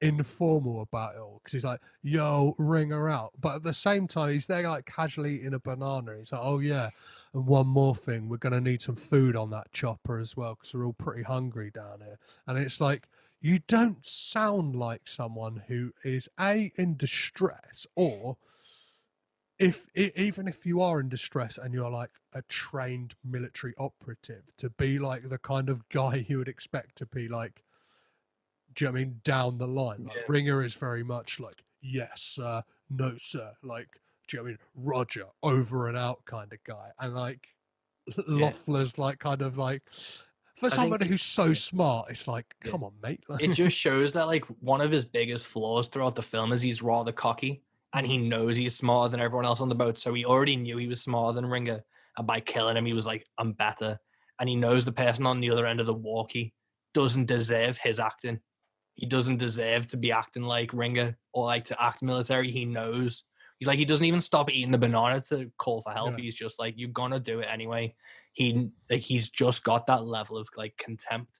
informal about it all, because he's like, yo, Ringer out, but at the same time he's there like casually eating a banana. He's like, oh yeah, and one more thing, we're gonna need some food on that chopper as well, because we're all pretty hungry down here. And it's like, you don't sound like someone who is in distress, or even if you are in distress and you're like a trained military operative, to be like the kind of guy you would expect to be like, do you know what I mean, down the line. Like, Ringer is very much like, yes, sir, no, sir. Like, do you know what I mean? Roger, over and out kind of guy. And like, Loeffler's like, kind of like, for somebody who's so smart, it's like, come on, mate. It just shows that like one of his biggest flaws throughout the film is he's rather cocky, and he knows he's smarter than everyone else on the boat. So he already knew he was smarter than Ringer, and by killing him, he was like, I'm better. And he knows the person on the other end of the walkie doesn't deserve his acting. He doesn't deserve to be acting like Ringer or like to act military. He knows. He's like, he doesn't even stop eating the banana to call for help. Yeah. He's just like, you're gonna do it anyway. He's just got that level of like contempt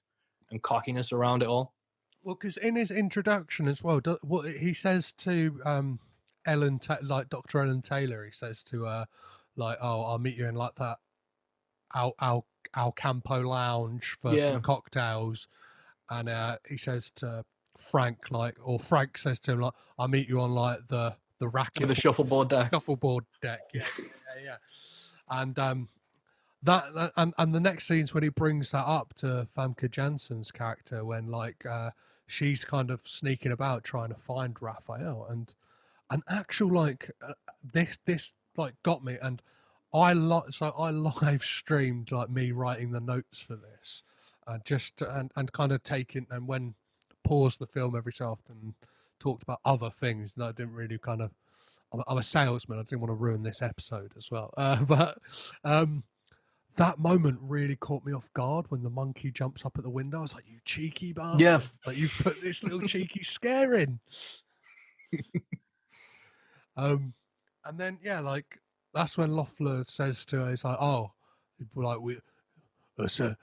and cockiness around it all. Well, because in his introduction as well, what he says to like Dr. Ellen Taylor, he says to her, like, oh, I'll meet you in like that Al Campo lounge for some cocktails. And he says to Frank, like, or Frank says to him, like, I'll meet you on like the racket, the shuffleboard deck. Yeah. And that and the next scene's when he brings that up to Famke Janssen's character, when like she's kind of sneaking about trying to find Raphael, and an actual like this like got me, and I live streamed like me writing the notes for this. Just and kind of taking, and when paused the film every so often and talked about other things that I didn't really kind of, I'm a salesman, I didn't want to ruin this episode as well, but that moment really caught me off guard when the monkey jumps up at the window. I was like, you cheeky bastard, like you've put this little cheeky scare in. And then like that's when Loeffler says to her, he's like, oh, like we said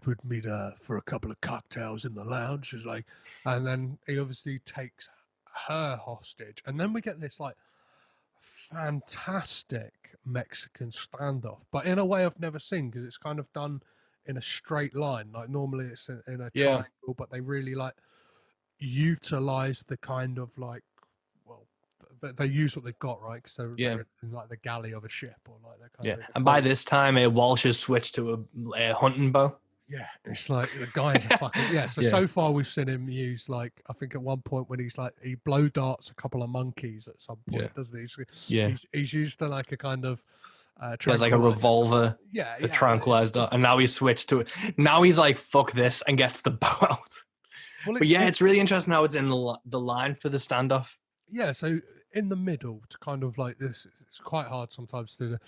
we'd meet for a couple of cocktails in the lounge. She's like, and then he obviously takes her hostage, and then we get this like fantastic Mexican standoff, but in a way I've never seen, because it's kind of done in a straight line. Like normally it's in a triangle, but they really like utilize the kind of like, well, they use what they've got, right? Because they're in like the galley of a ship, or like they're kind of. And by this time, Walsh has switched to a hunting bow. Yeah, it's like the guys are fucking So far we've seen him use, like, I think at one point when he's like, he blow darts a couple of monkeys at some point, doesn't he? He's used to like a kind of he has like a revolver, a tranquilizer, and now he's switched to it. Now he's like, fuck this, and gets the bow out. Well, it's really interesting how it's in the line for the standoff. Yeah, so in the middle, to kind of like this, it's quite hard sometimes to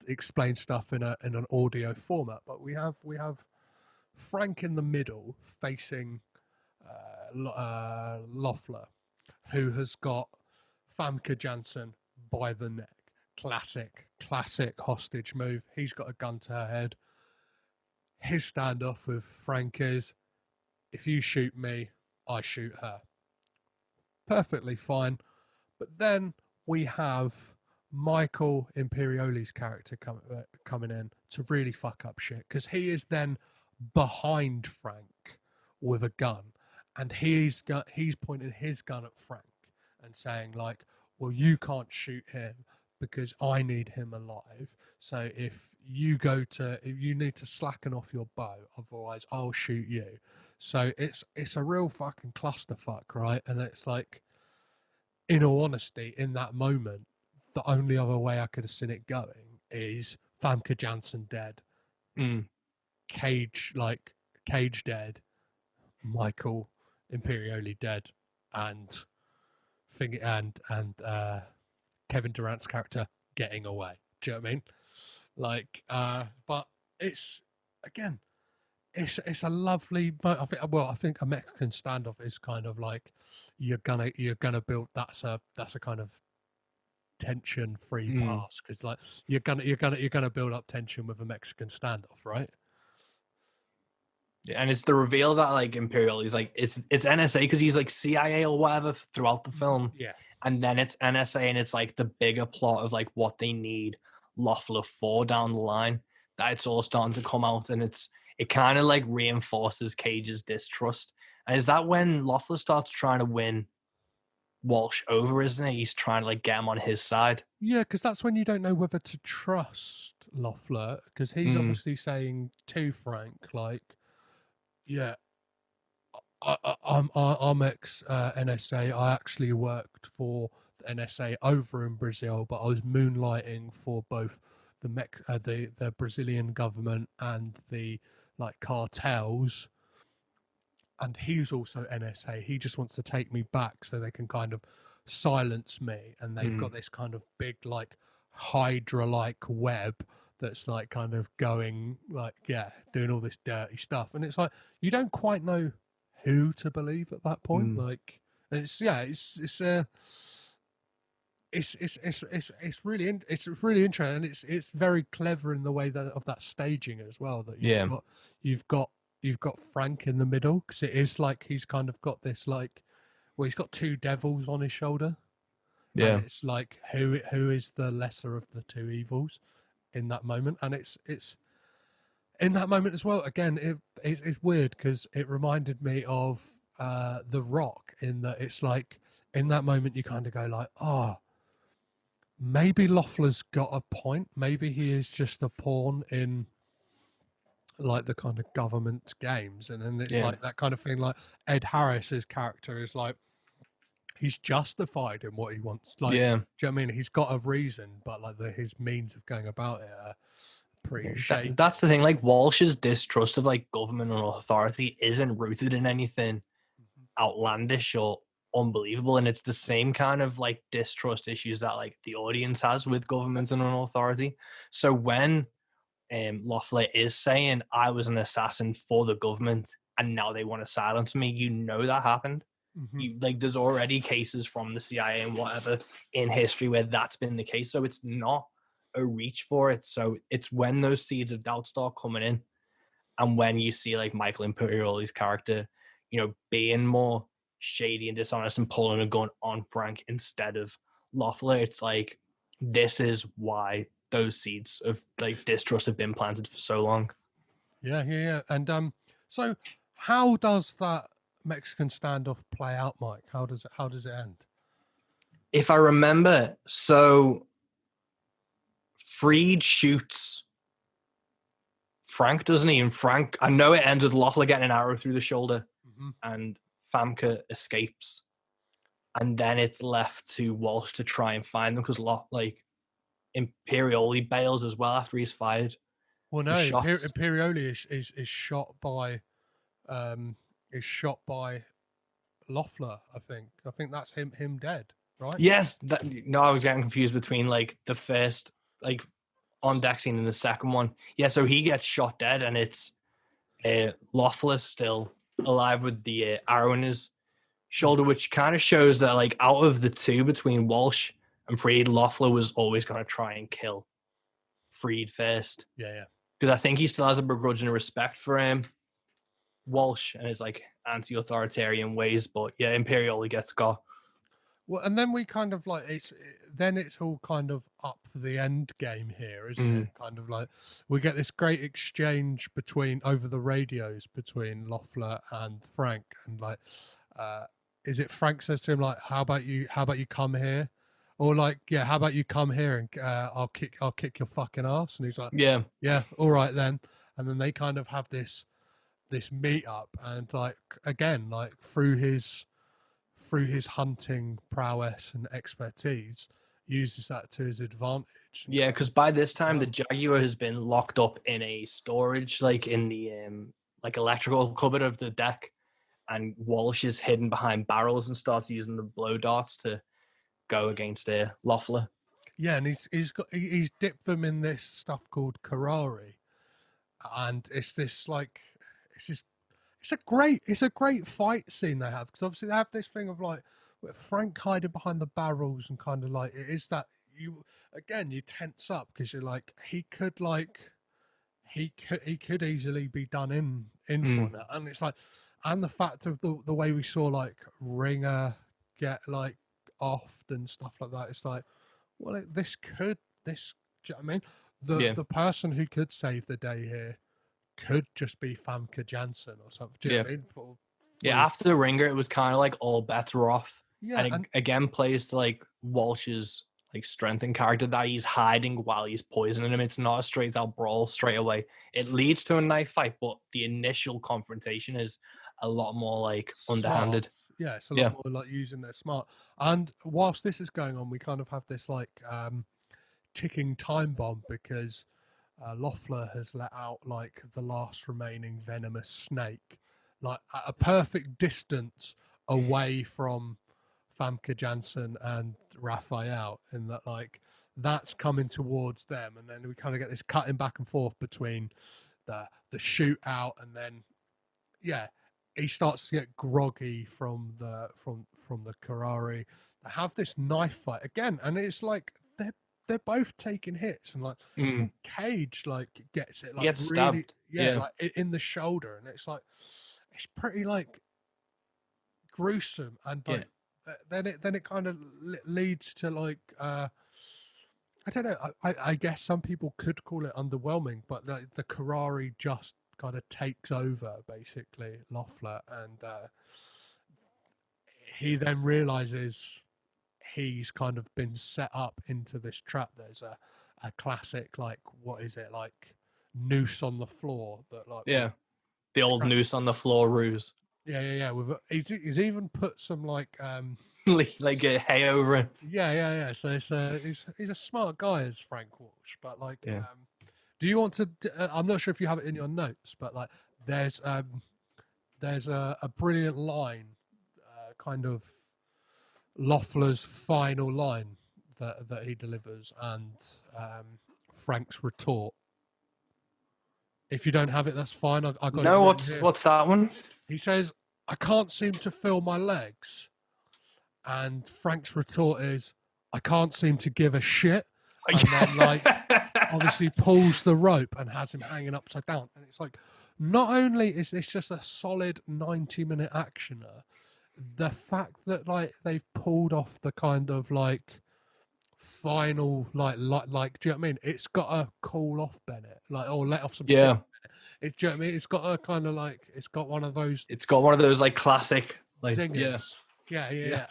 explain stuff in an audio format, but we have Frank in the middle facing Loeffler, who has got Famke Janssen by the neck. Classic hostage move. He's got a gun to her head. His standoff with Frank is, if you shoot me, I shoot her. Perfectly fine. But then we have Michael Imperioli's character coming in to really fuck up shit, because he is then behind Frank with a gun, and he's pointing his gun at Frank and saying like, well, you can't shoot him because I need him alive, so if you need to slacken off your bow, otherwise I'll shoot you. So it's a real fucking clusterfuck, right? And it's like, in all honesty, in that moment, the only other way I could have seen it going is Famke Janssen dead, Cage dead, Michael Imperioli dead, and Kevin Durant's character getting away. Do you know what I mean? Like, but it's again, it's a lovely. But I think a Mexican standoff is kind of like you're gonna build. That's a kind of tension free pass, because like you're gonna build up tension with a Mexican standoff, right? And it's the reveal that like Imperial, he's like it's NSA because he's like CIA or whatever throughout the film. Yeah. And then it's NSA, and it's like the bigger plot of like what they need Loeffler for down the line. That it's all starting to come out, and it kind of like reinforces Cage's distrust. And is that when Loeffler starts trying to win Walsh over, isn't it? He's trying to like get him on his side. Yeah, because that's when you don't know whether to trust Loeffler, because he's obviously saying to Frank, like, yeah, I'm ex NSA. I actually worked for the NSA over in Brazil, but I was moonlighting for both the Brazilian government and the like cartels. And he's also NSA. He just wants to take me back so they can kind of silence me. And they've got this kind of big like Hydra-like web that's like kind of going like, yeah, doing all this dirty stuff. And it's like you don't quite know who to believe at that point. Like it's really really interesting, and it's very clever in the way that of that staging as well. That you've got Frank in the middle, because it is like he's kind of got this like, well, he's got two devils on his shoulder. Yeah, and it's like who is the lesser of the two evils in that moment, and it's in that moment as well. Again, it's weird because it reminded me of The Rock, in that it's like in that moment you kind of go like, oh, maybe Loeffler's got a point. Maybe he is just a pawn in like the kind of government games, and then it's like that kind of thing. Like Ed Harris's character is like, he's justified in what he wants. Like, do you know what I mean? He's got a reason, but like his means of going about it are pretty shaky. That's the thing. Like Walsh's distrust of like government and authority isn't rooted in anything outlandish or unbelievable, and it's the same kind of like distrust issues that like the audience has with government and an authority. So when Loeffler is saying I was an assassin for the government and now they want to silence me, you know that happened. Like there's already cases from the CIA and whatever in history where that's been the case, so it's not a reach for it. So it's when those seeds of doubt start coming in, and when you see like Michael Imperioli's character, you know, being more shady and dishonest and pulling a gun on Frank instead of Loeffler, it's like this is why those seeds of like distrust have been planted for so long. Yeah. And so how does that Mexican standoff play out, Mike? How does it end? If I remember, so Freed shoots Frank, doesn't he? And Frank, I know it ends with Loeffler getting an arrow through the shoulder, and Famke escapes, and then it's left to Walsh to try and find them, because like Imperioli bails as well after he's fired. Well, no, Imperioli is shot by Loeffler. I think that's him dead, right? Yes, I was getting confused between like the first like on deck scene and the second one. Yeah, so he gets shot dead, and it's Loeffler still alive with the arrow in his shoulder, which kind of shows that like out of the two between Walsh and Freed, Loeffler was always going to try and kill Freed first. Yeah. Because I think he still has a begrudging respect for him, Walsh, and his like anti-authoritarian ways. But yeah, Imperioli gets got. Well, and then we kind of like it's all kind of up for the end game here, isn't it? Kind of like we get this great exchange over the radios between Loeffler and Frank, and like is it Frank says to him like, how about you come here? Or like, yeah, how about you come here and I'll kick your fucking ass? And he's like, yeah, all right then. And then they kind of have this meet up, and like again, like through his hunting prowess and expertise, uses that to his advantage. Yeah, because by this time the Jaguar has been locked up in a storage, like in the like electrical cupboard of the deck, and Walsh is hidden behind barrels and starts using the blow darts to go against Loeffler. Yeah, and he's dipped them in this stuff called Karari, and it's this like it's this it's a great fight scene they have, because obviously they have this thing of like with Frank hiding behind the barrels, and kind of like it is that you tense up because you're like he could easily be done in for that, and it's like, and the fact of the way we saw like Ringer get like offed and stuff like that, it's like, well, this do you know what I mean? The person who could save the day here could just be Famke Janssen or something. Do you know what I mean? Yeah, after the Ringer, it was kind of like all bets were off. Yeah, and it again plays to like Walsh's like strength and character, that he's hiding while he's poisoning him. It's not a straight out brawl straight away. It leads to a knife fight, but the initial confrontation is a lot more like underhanded. Yeah, it's a lot more like using their smart. And whilst this is going on, we kind of have this like ticking time bomb, because Loeffler has let out like the last remaining venomous snake, like at a perfect distance away from Famke Janssen and Raphael, in that like that's coming towards them, and then we kind of get this cutting back and forth between the shootout, and then he starts to get groggy from the Karari. They have this knife fight again, and it's like they're both taking hits, and like I think Cage like gets it, like gets really, stabbed. like in the shoulder, and it's like it's pretty like gruesome, and like then it kind of leads to like I don't know. I guess some people could call it underwhelming, but the Karari just kind of takes over basically Loeffler, and he then realizes he's kind of been set up into this trap. There's a classic, like, what is it, like noose on the floor that like the old noose on the floor ruse. Yeah. He's even put some like like a hay over it. Yeah. So he's a smart guy, as Frank Walsh, but like do you want to? I'm not sure if you have it in your notes, but like there's a brilliant line, kind of Loeffler's final line that he delivers, and Frank's retort. If you don't have it, that's fine. I got no. It what's that one? He says, "I can't seem to feel my legs," and Frank's retort is, "I can't seem to give a shit." And then, like, obviously pulls the rope and has him hanging upside down. And it's like, not only is this just a solid 90-minute actioner, the fact that like they've pulled off the kind of like final like do you know what I mean? It's got to cool off Bennett, like, or let off some steam. It's, do you know what I mean? It's got a kind of like, it's got one of those. It's got one of those like classic like zingers. Yeah.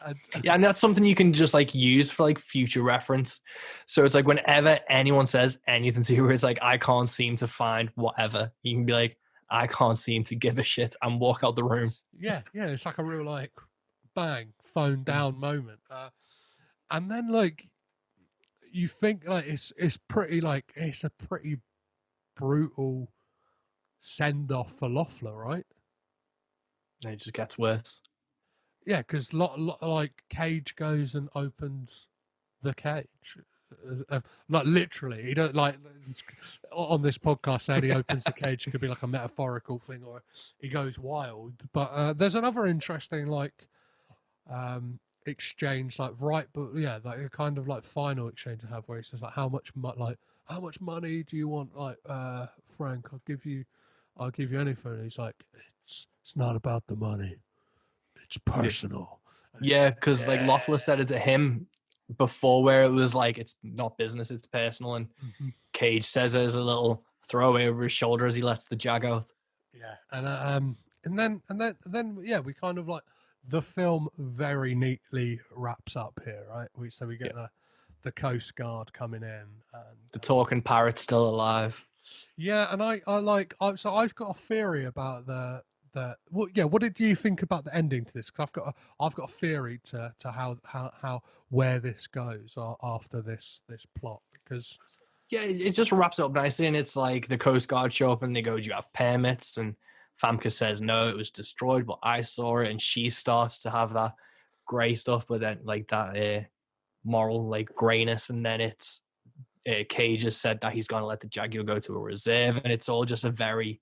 And that's something you can just like use for like future reference. So it's like whenever anyone says anything to you where it's like, I can't seem to find whatever, you can be like, I can't seem to give a shit, and walk out the room. Yeah. It's like a real like bang, phone down moment. And then like you think like it's pretty like it's a pretty brutal send off for Loeffler, right? And it just gets worse. Yeah, because like Cage goes and opens the cage, like literally. He don't like on this podcast saying he opens the cage. It could be like a metaphorical thing, or he goes wild. But there's another interesting like exchange, like but like a kind of like final exchange to have, where he says like, how much money do you want? Like Frank, I'll give you anything. And he's like, it's not about the money. It's personal. Yeah, because like Loeffler said it to him before, where it was like, it's not business, it's personal. And Cage says there's a little throwaway over his shoulder as he lets the jag out. Yeah, and then we kind of like, the film very neatly wraps up here, right? We get the Coast Guard coming in, and the talking parrot's still alive. Yeah, and so I've got a theory about what did you think about the ending to this? Because I've got a theory to how where this goes after this plot, because it just wraps up nicely, and it's like the Coast Guard show up and they go, "Do you have permits?" And Famke says, "No, it was destroyed, but I saw it." And she starts to have that grey stuff, but then like that moral like grayness, and then it's Cage has said that he's going to let the Jaguar go to a reserve, and it's all just a very,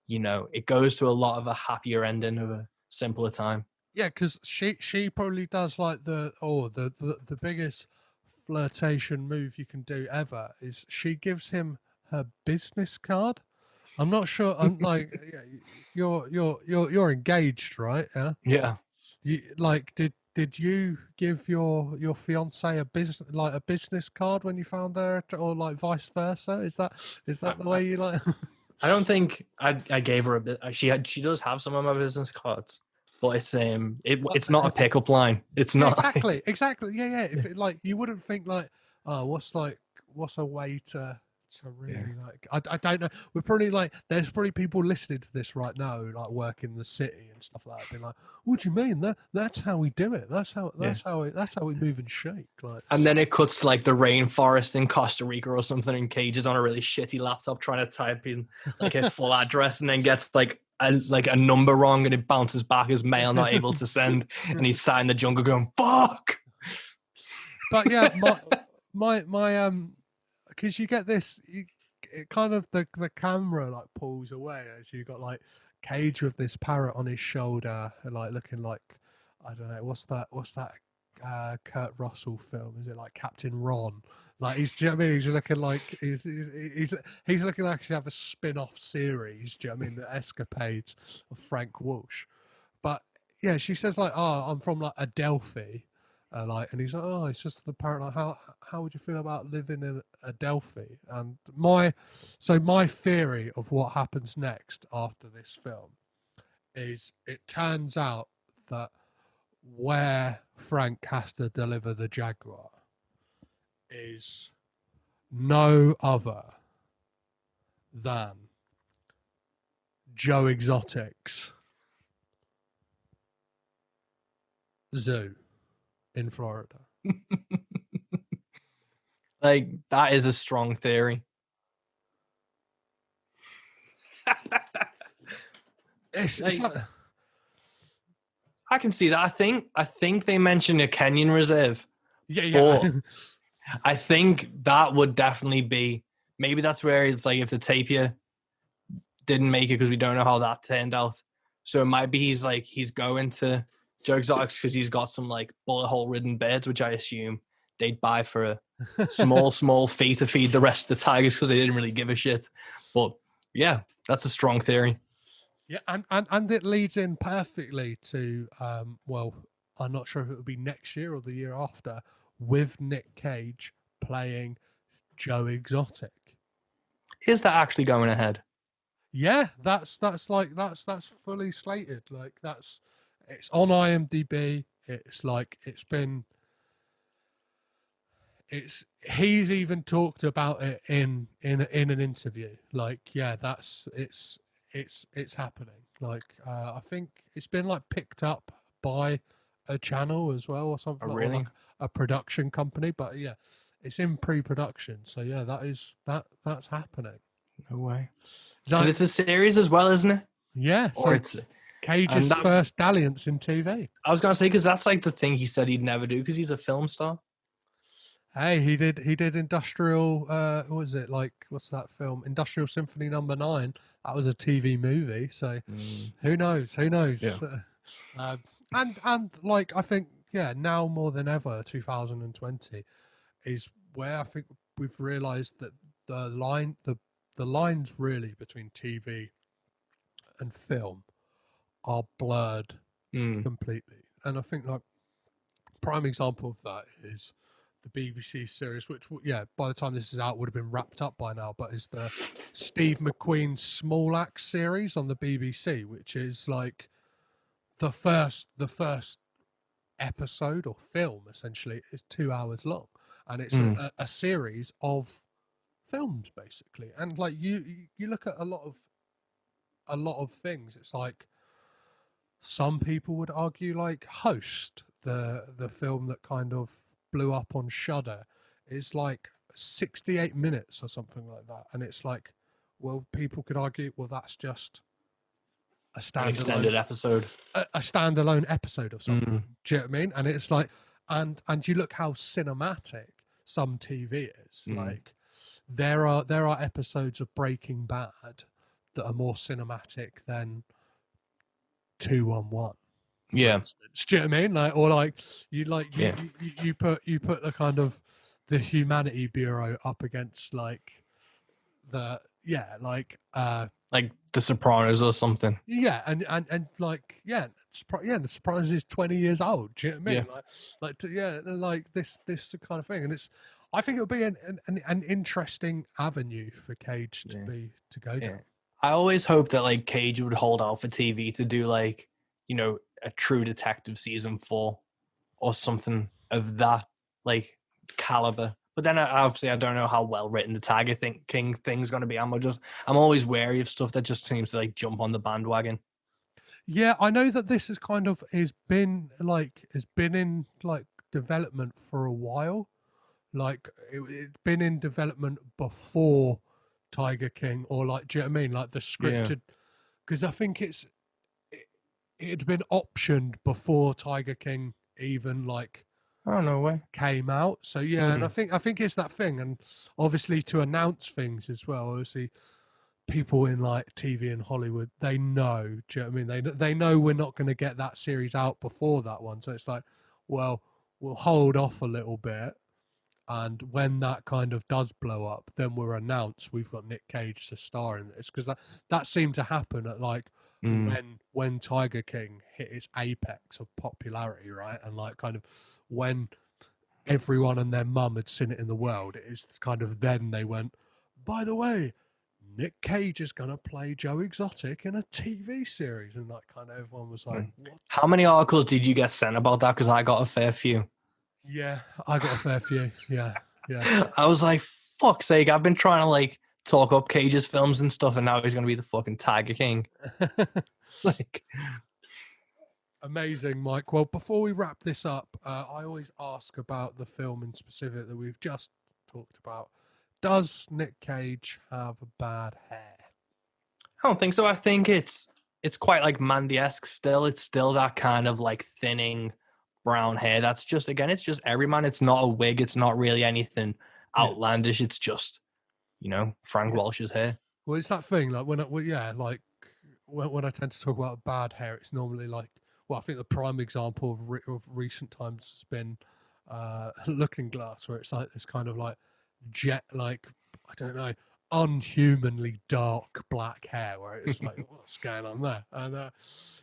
it goes to a lot of a happier ending of a simpler time. Yeah, because she probably does like the biggest flirtation move you can do ever is she gives him her business card. I'm not sure. I'm like, you're engaged, right? Yeah. Yeah. Did you give your fiance a business card when you found her, or like vice versa? Is that the way you like? I don't think I gave her a bit. She does have some of my business cards, but it's not a pickup line. It's not exactly. Yeah. If it, like you wouldn't think like, oh, what's a way to really like I don't know. We're probably like there's probably people listening to this right now who like work in the city and stuff like that, being like, what do you mean? That's how we do it. That's how we move and shake. Like, and then it cuts to like the rainforest in Costa Rica or something, and Cage is on a really shitty laptop trying to type in like his full address, and then gets like a number wrong, and it bounces back as mail not able to send, and he's sat in the jungle going fuck. But yeah, my because you get this, it kind of the camera like pulls away as you got like Cage with this parrot on his shoulder, like looking like, I don't know, what's that Kurt Russell film? Is it like Captain Ron? Like he's, do you know what I mean? He's looking like he's looking like he should have a spin-off series. Do you know what I mean? The escapades of Frank Walsh. But yeah, she says like, oh, I'm from like Adelphi. And he's like, oh, it's just the parrot. Like, how would you feel about living in Adelphi? And my theory of what happens next after this film is it turns out that where Frank has to deliver the Jaguar is no other than Joe Exotic's zoo in Florida. Like, that is a strong theory. It's Like, like, I can see that. I think they mentioned a Kenyan reserve. yeah. But I think that would definitely be, maybe that's where it's like if the tapir didn't make it because we don't know how that turned out. So it might be he's going to Joe Exotics because he's got some like bullet hole ridden birds, which I assume they'd buy for a small fee to feed the rest of the tigers because they didn't really give a shit. But yeah, that's a strong theory. Yeah, and it leads in perfectly to well, I'm not sure if it will be next year or the year after, with Nick Cage playing Joe Exotic. Is that actually going ahead? Yeah, that's fully slated. Like it's on IMDb. It's like he's even talked about it in an interview. Like, yeah, it's happening. Like, I think it's been like picked up by a channel as well or something. Oh, like, really? or like a production company. But yeah, it's in pre-production. So yeah, that's happening. No way. Like, Because it's a series as well, isn't it? yeah. Or So it's Cage's first dalliance in TV. I was gonna say because that's like the thing he said he'd never do because he's a film star. Hey, he did Industrial. What was it like? What's that film? Industrial Symphony No. 9. That was a TV movie. So who knows? Who knows? Yeah. And like I think now more than ever, 2020 is where I think we've realised that the lines really between TV and film are blurred completely. And I think like prime example of that is the BBC series, which by the time this is out would have been wrapped up by now, but is the Steve McQueen Small Axe series on the BBC, which is like the first episode or film essentially is 2 hours long, and it's a series of films basically. And like you look at a lot of things, it's like some people would argue like Host, the film that kind of blew up on Shudder, is like 68 minutes or something like that, and it's like, well, people could argue, well, that's just a standalone Extended episode. a standalone episode of something. Do you know what I mean? And it's like, and you look how cinematic some TV is. Mm. Like there are episodes of Breaking Bad that are more cinematic than 2-on-1. Yeah. Do you know what I mean? Like, or like you Yeah. you put the kind of the Humanity Bureau up against like the Like The Sopranos or something. yeah, and like the Sopranos is 20 years old. Do you know what I mean? Yeah. Like this kind of thing, and it's I think it would be an interesting avenue for Cage to go down. I always hope that like Cage would hold out for TV to do like, you know, a True Detective season 4 or something of that like caliber. But then obviously I don't know how well written the Tiger King thing's going to be. I'm always wary of stuff that just seems to like jump on the bandwagon. Yeah, I know that this is kind of has been in like development for a while. Like it's been in development before Tiger King, or like, do you know what I mean? Like the scripted, because I think it had been optioned before Tiger King even like Oh, no way. came out. So yeah, and I think it's that thing, and obviously to announce things as well. Obviously, people in like TV and Hollywood, they know. Do you know what I mean? They know we're not going to get that series out before that one, so it's like, well, we'll hold off a little bit, and when that kind of does blow up, then we'll announce we've got Nick Cage to star in this, because that seemed to happen at like when Tiger King hit its apex of popularity, right? And like kind of when everyone and their mum had seen it in the world, it is kind of then they went, by the way, Nick Cage is going to play Joe Exotic in a TV series. And like kind of everyone was like, what? How many articles did you get sent about that? Because I got a fair few. Yeah, I got a fair few. Yeah. I was like, fuck's sake, I've been trying to like talk up Cage's films and stuff, and now he's going to be the fucking Tiger King. Like, amazing, Mike. Well, before we wrap this up, I always ask about the film in specific that we've just talked about. Does Nick Cage have bad hair? I don't think so. I think it's quite like Mandy-esque still. It's still that kind of like thinning brown hair. That's just, again, it's just everyman. It's not a wig. It's not really anything outlandish. It's just, you know, Frank Walsh's hair. Well, it's that thing, like when I tend to talk about bad hair, it's normally like, well, I think the prime example of recent times has been Looking Glass, where it's like this kind of like I don't know, unhumanly dark black hair, where it's like, what's going on there? And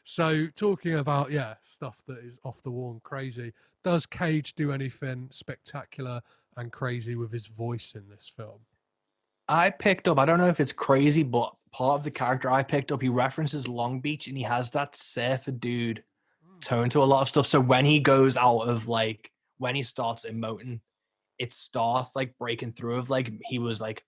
so talking about stuff that is off the wall and crazy, does Cage do anything spectacular and crazy with his voice in this film? I picked up, I don't know if it's crazy, but part of the character I picked up, he references Long Beach, and he has that surfer dude tone to a lot of stuff. So when he goes out of like, when he starts emoting, it starts like breaking through of like he was like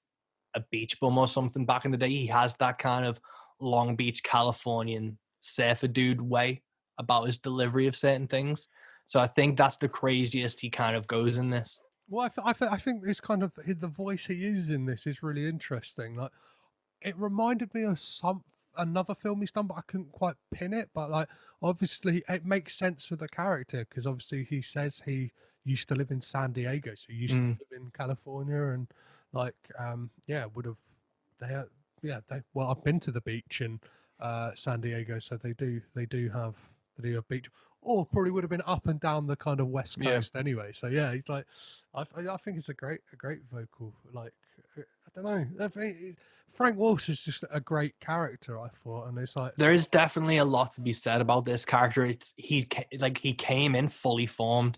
a beach bum or something back in the day. He has that kind of Long Beach, Californian surfer dude way about his delivery of certain things. So I think that's the craziest he kind of goes in this. Well, I think this kind of the voice he uses in this is really interesting. Like, it reminded me of another film he's done, but I couldn't quite pin it. But like, obviously, it makes sense for the character, because obviously he says he used to live in San Diego, so he used to live in California, and like, would have well, I've been to the beach in San Diego, so they do have beach, or probably would have been up and down the kind of West Coast anyway. So yeah, he's like, I think it's a great vocal. Like, I don't know, I think Frank Walsh is just a great character, I thought, and it's like there is definitely a lot to be said about this character. He came in fully formed,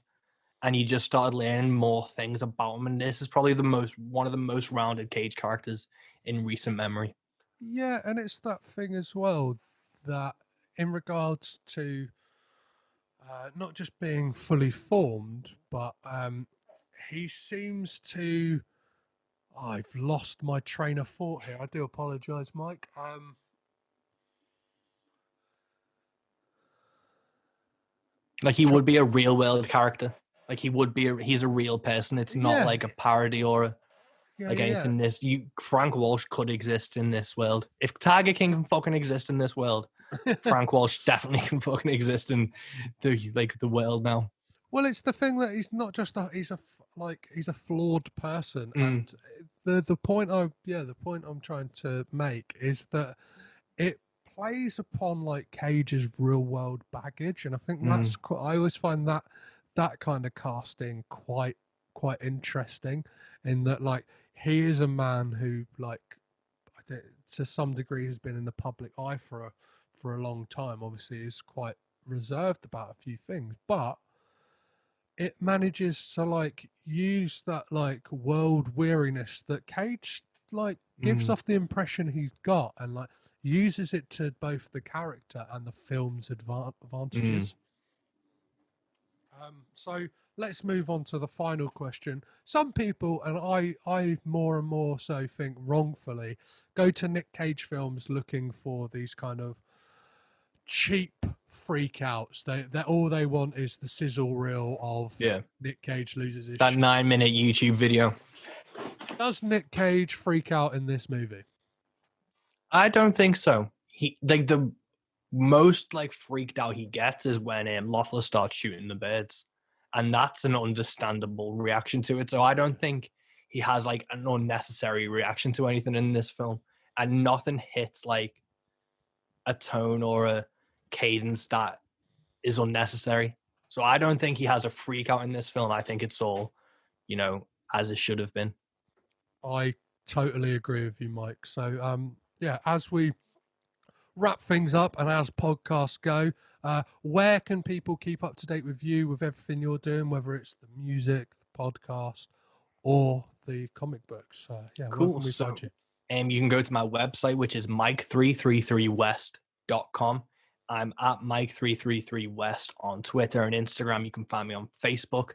and you just started learning more things about him. And this is probably one of the most rounded Cage characters in recent memory. Yeah, and it's that thing as well that in regards to not just being fully formed, but he seems to. Oh, I've lost my train of thought here. I do apologise, Mike. Like he would be a real world character. Like he's a real person. It's not like a parody or anything. This Frank Walsh could exist in this world. If Tiger King can fucking exist in this world, Frank Walsh definitely can fucking exist in the world now. Well, it's the thing that he's not just he's a flawed person, and the point I'm trying to make is that it plays upon like Cage's real world baggage, and I think that's I always find that kind of casting quite interesting, in that like he is a man who like to some degree has been in the public eye for a long time. Obviously, is quite reserved about a few things, but it manages to like use that like world weariness that Cage like gives off the impression he's got, and like uses it to both the character and the film's advantages. So let's move on to the final question. Some people, and I more and more so think wrongfully, go to Nick Cage films looking for these kind of cheap freakouts. They all they want is the sizzle reel of Nick Cage loses his that shit. 9-minute YouTube video. Does Nick Cage freak out in this movie? I don't think so. He like the most like freaked out he gets is when Lothar starts shooting the birds, and that's an understandable reaction to it. So I don't think he has like an unnecessary reaction to anything in this film, and nothing hits like a tone or a cadence that is unnecessary. So I don't think he has a freak out in this film. I think it's all, as it should have been. I totally agree with you, Mike. So as we wrap things up and as podcasts go, where can people keep up to date with you, with everything you're doing, whether it's the music, the podcast, or the comic books? Cool. Where can we find you? You can go to my website, which is mike333west.com. I'm at mike333west on Twitter and Instagram. You can find me on Facebook.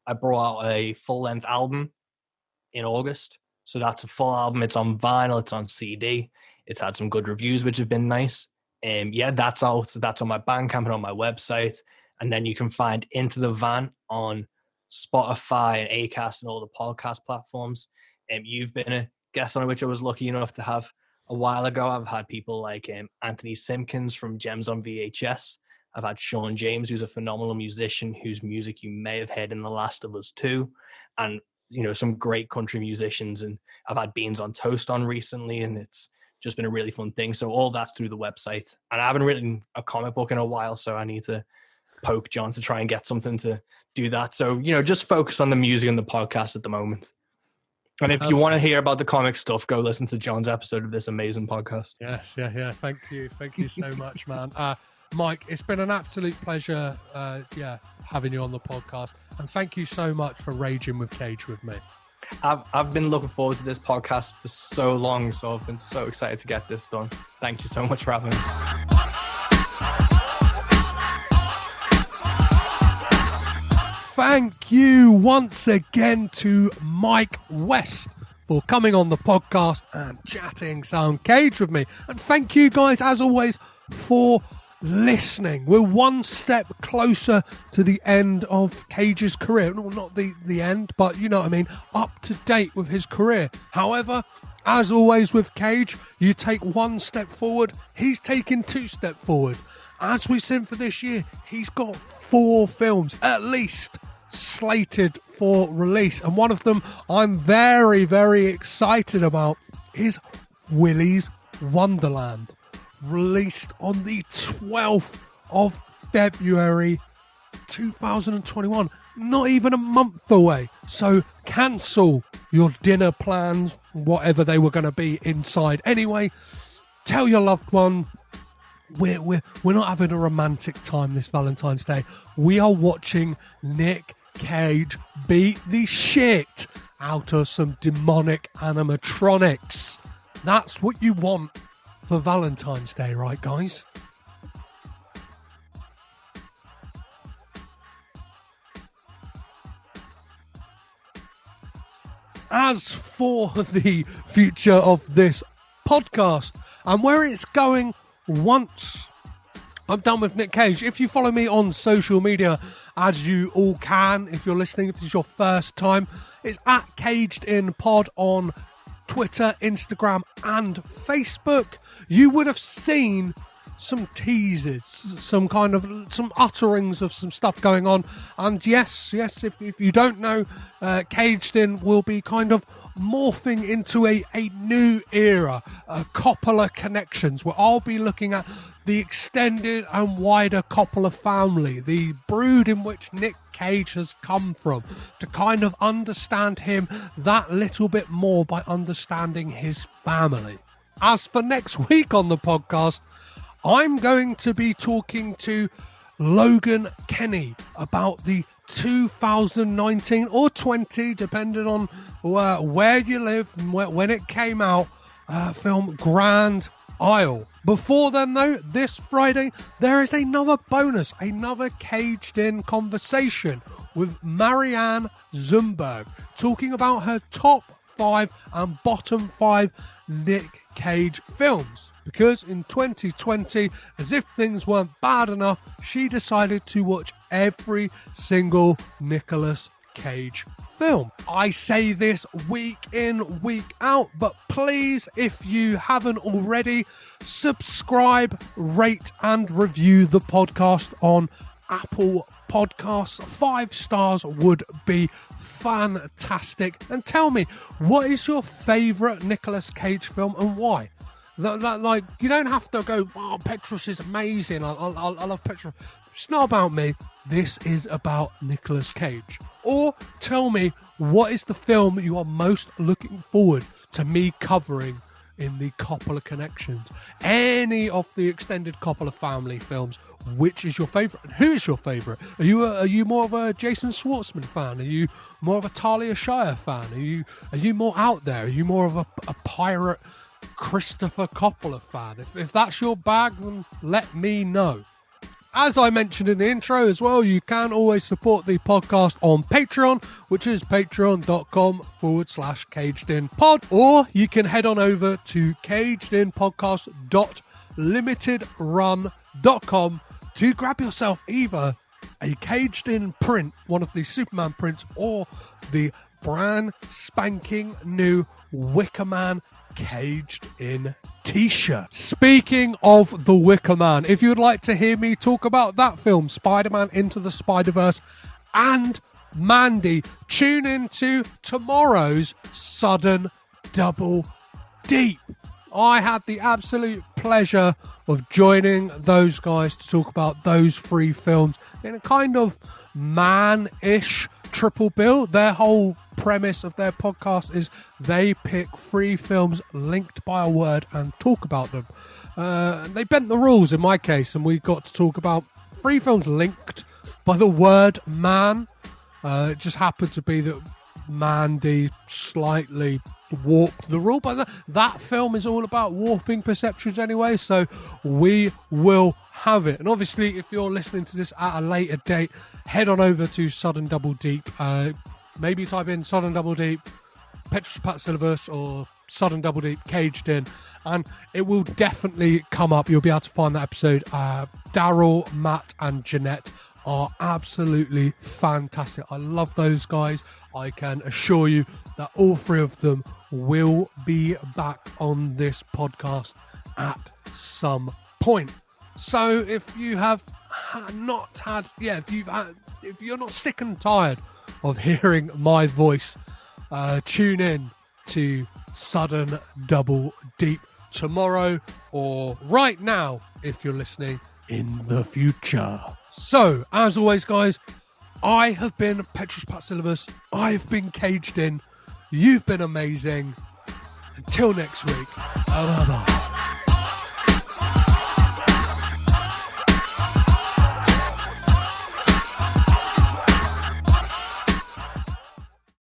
I brought out a full-length album in August. So that's a full album. It's on vinyl. It's on CD. It's had some good reviews, which have been nice. That's out. That's on my Bandcamp and on my website. And then you can find Into the Van on Spotify and Acast and all the podcast platforms. You've been a guest on it, which I was lucky enough to have a while ago. I've had people like Anthony Simpkins from Gems on VHS. I've had Sean James, who's a phenomenal musician, whose music you may have heard in The Last of Us 2. And, some great country musicians. And I've had Beans on Toast on recently, and it's just been a really fun thing. So all that's through the website. And I haven't written a comic book in a while, so I need to poke John to try and get something to do that. So, just focus on the music and the podcast at the moment. And if you want to hear about the comic stuff, go listen to John's episode of this amazing podcast. Yes, yeah. Thank you so much, man. Mike, it's been an absolute pleasure, having you on the podcast. And thank you so much for raging with Cage with me. I've been looking forward to this podcast for so long, so I've been so excited to get this done. Thank you so much for having me. Thank you once again to Mike West for coming on the podcast and chatting some Cage with me. And thank you guys, as always, for listening. We're one step closer to the end of Cage's career. Well, not the end, but you know what I mean, up to date with his career. However, as always with Cage, you take one step forward, he's taking 2 steps forward. As we've seen for this year, he's got 4 films at least slated for release, and one of them I'm very, very excited about is Willy's Wonderland, released on the 12th of February 2021, not even a month away. So cancel your dinner plans, whatever they were going to be inside anyway. Tell your loved one we're not having a romantic time this Valentine's Day. We are watching Nick Cage beat the shit out of some demonic animatronics. That's what you want for Valentine's Day, right, guys? As for the future of this podcast and where it's going once I'm done with Nick Cage, if you follow me on social media, as you all can, if you're listening, if this is your first time, it's at Caged In Pod on Twitter, Instagram, and Facebook. You would have seen some teases, some utterings of some stuff going on. And yes, if you don't know, Caged In will be kind of morphing into a new era, Coppola Connections, where I'll be looking at the extended and wider Coppola family, the brood in which Nick Cage has come from, to kind of understand him that little bit more by understanding his family. As for next week on the podcast, I'm going to be talking to Logan Kenny about the 2019 or 20, depending on where you live and when it came out, film Grand Isle. Before then, though, this Friday, there is another bonus, another Caged In conversation with Marianne Zumberg, talking about her top 5 and bottom 5 Nick Cage films. Because in 2020, as if things weren't bad enough, she decided to watch every single Nicolas Cage film. I say this week in, week out, but please, if you haven't already, subscribe, rate and review the podcast on Apple Podcasts. 5 stars would be fantastic. And tell me, what is your favourite Nicolas Cage film and why? Like, you don't have to go, oh, Petrus is amazing, I love Petrus. It's not about me. This is about Nicolas Cage. Or tell me, what is the film you are most looking forward to me covering in the Coppola Connections? Any of the extended Coppola family films, which is your favourite? And who is your favourite? Are you more of a Jason Schwartzman fan? Are you more of a Talia Shire fan? Are you more out there? Are you more of a pirate Christopher Coppola fan? If that's your bag, then let me know. As I mentioned in the intro as well, you can always support the podcast on Patreon, which is patreon.com/cagedinpod, or you can head on over to cagedinpodcast.limitedrun.com to grab yourself either a Caged In print, one of the Superman prints, or the brand spanking new Wicker Man Caged In t-shirt. Speaking of the Wicker Man, if you would like to hear me talk about that film, Spider-Man Into the Spider-Verse, and Mandy, tune in to tomorrow's Sudden Double Deep. I had the absolute pleasure of joining those guys to talk about those 3 films in a kind of man-ish triple bill. Their whole premise of their podcast is they pick 3 films linked by a word and talk about them. They bent the rules in my case, and we got to talk about 3 films linked by the word man. It just happened to be that Mandy slightly warped the rule, but that film is all about warping perceptions anyway, so we will have it. And obviously, if you're listening to this at a later date, head on over to Sudden Double Deep. Maybe type in Sudden Double Deep, Petrus Patsilivus, or Sudden Double Deep Caged In, and it will definitely come up. You'll be able to find that episode. Daryl, Matt, and Jeanette are absolutely fantastic. I love those guys. I can assure you that all 3 of them will be back on this podcast at some point. So if you have not had, if you're not sick and tired of hearing my voice, tune in to Sudden Double Deep tomorrow, or right now if you're listening in the future. So, as always, guys, I have been Petrus Patsilivus. I've been Caged In. You've been amazing. Until next week. Bye-bye.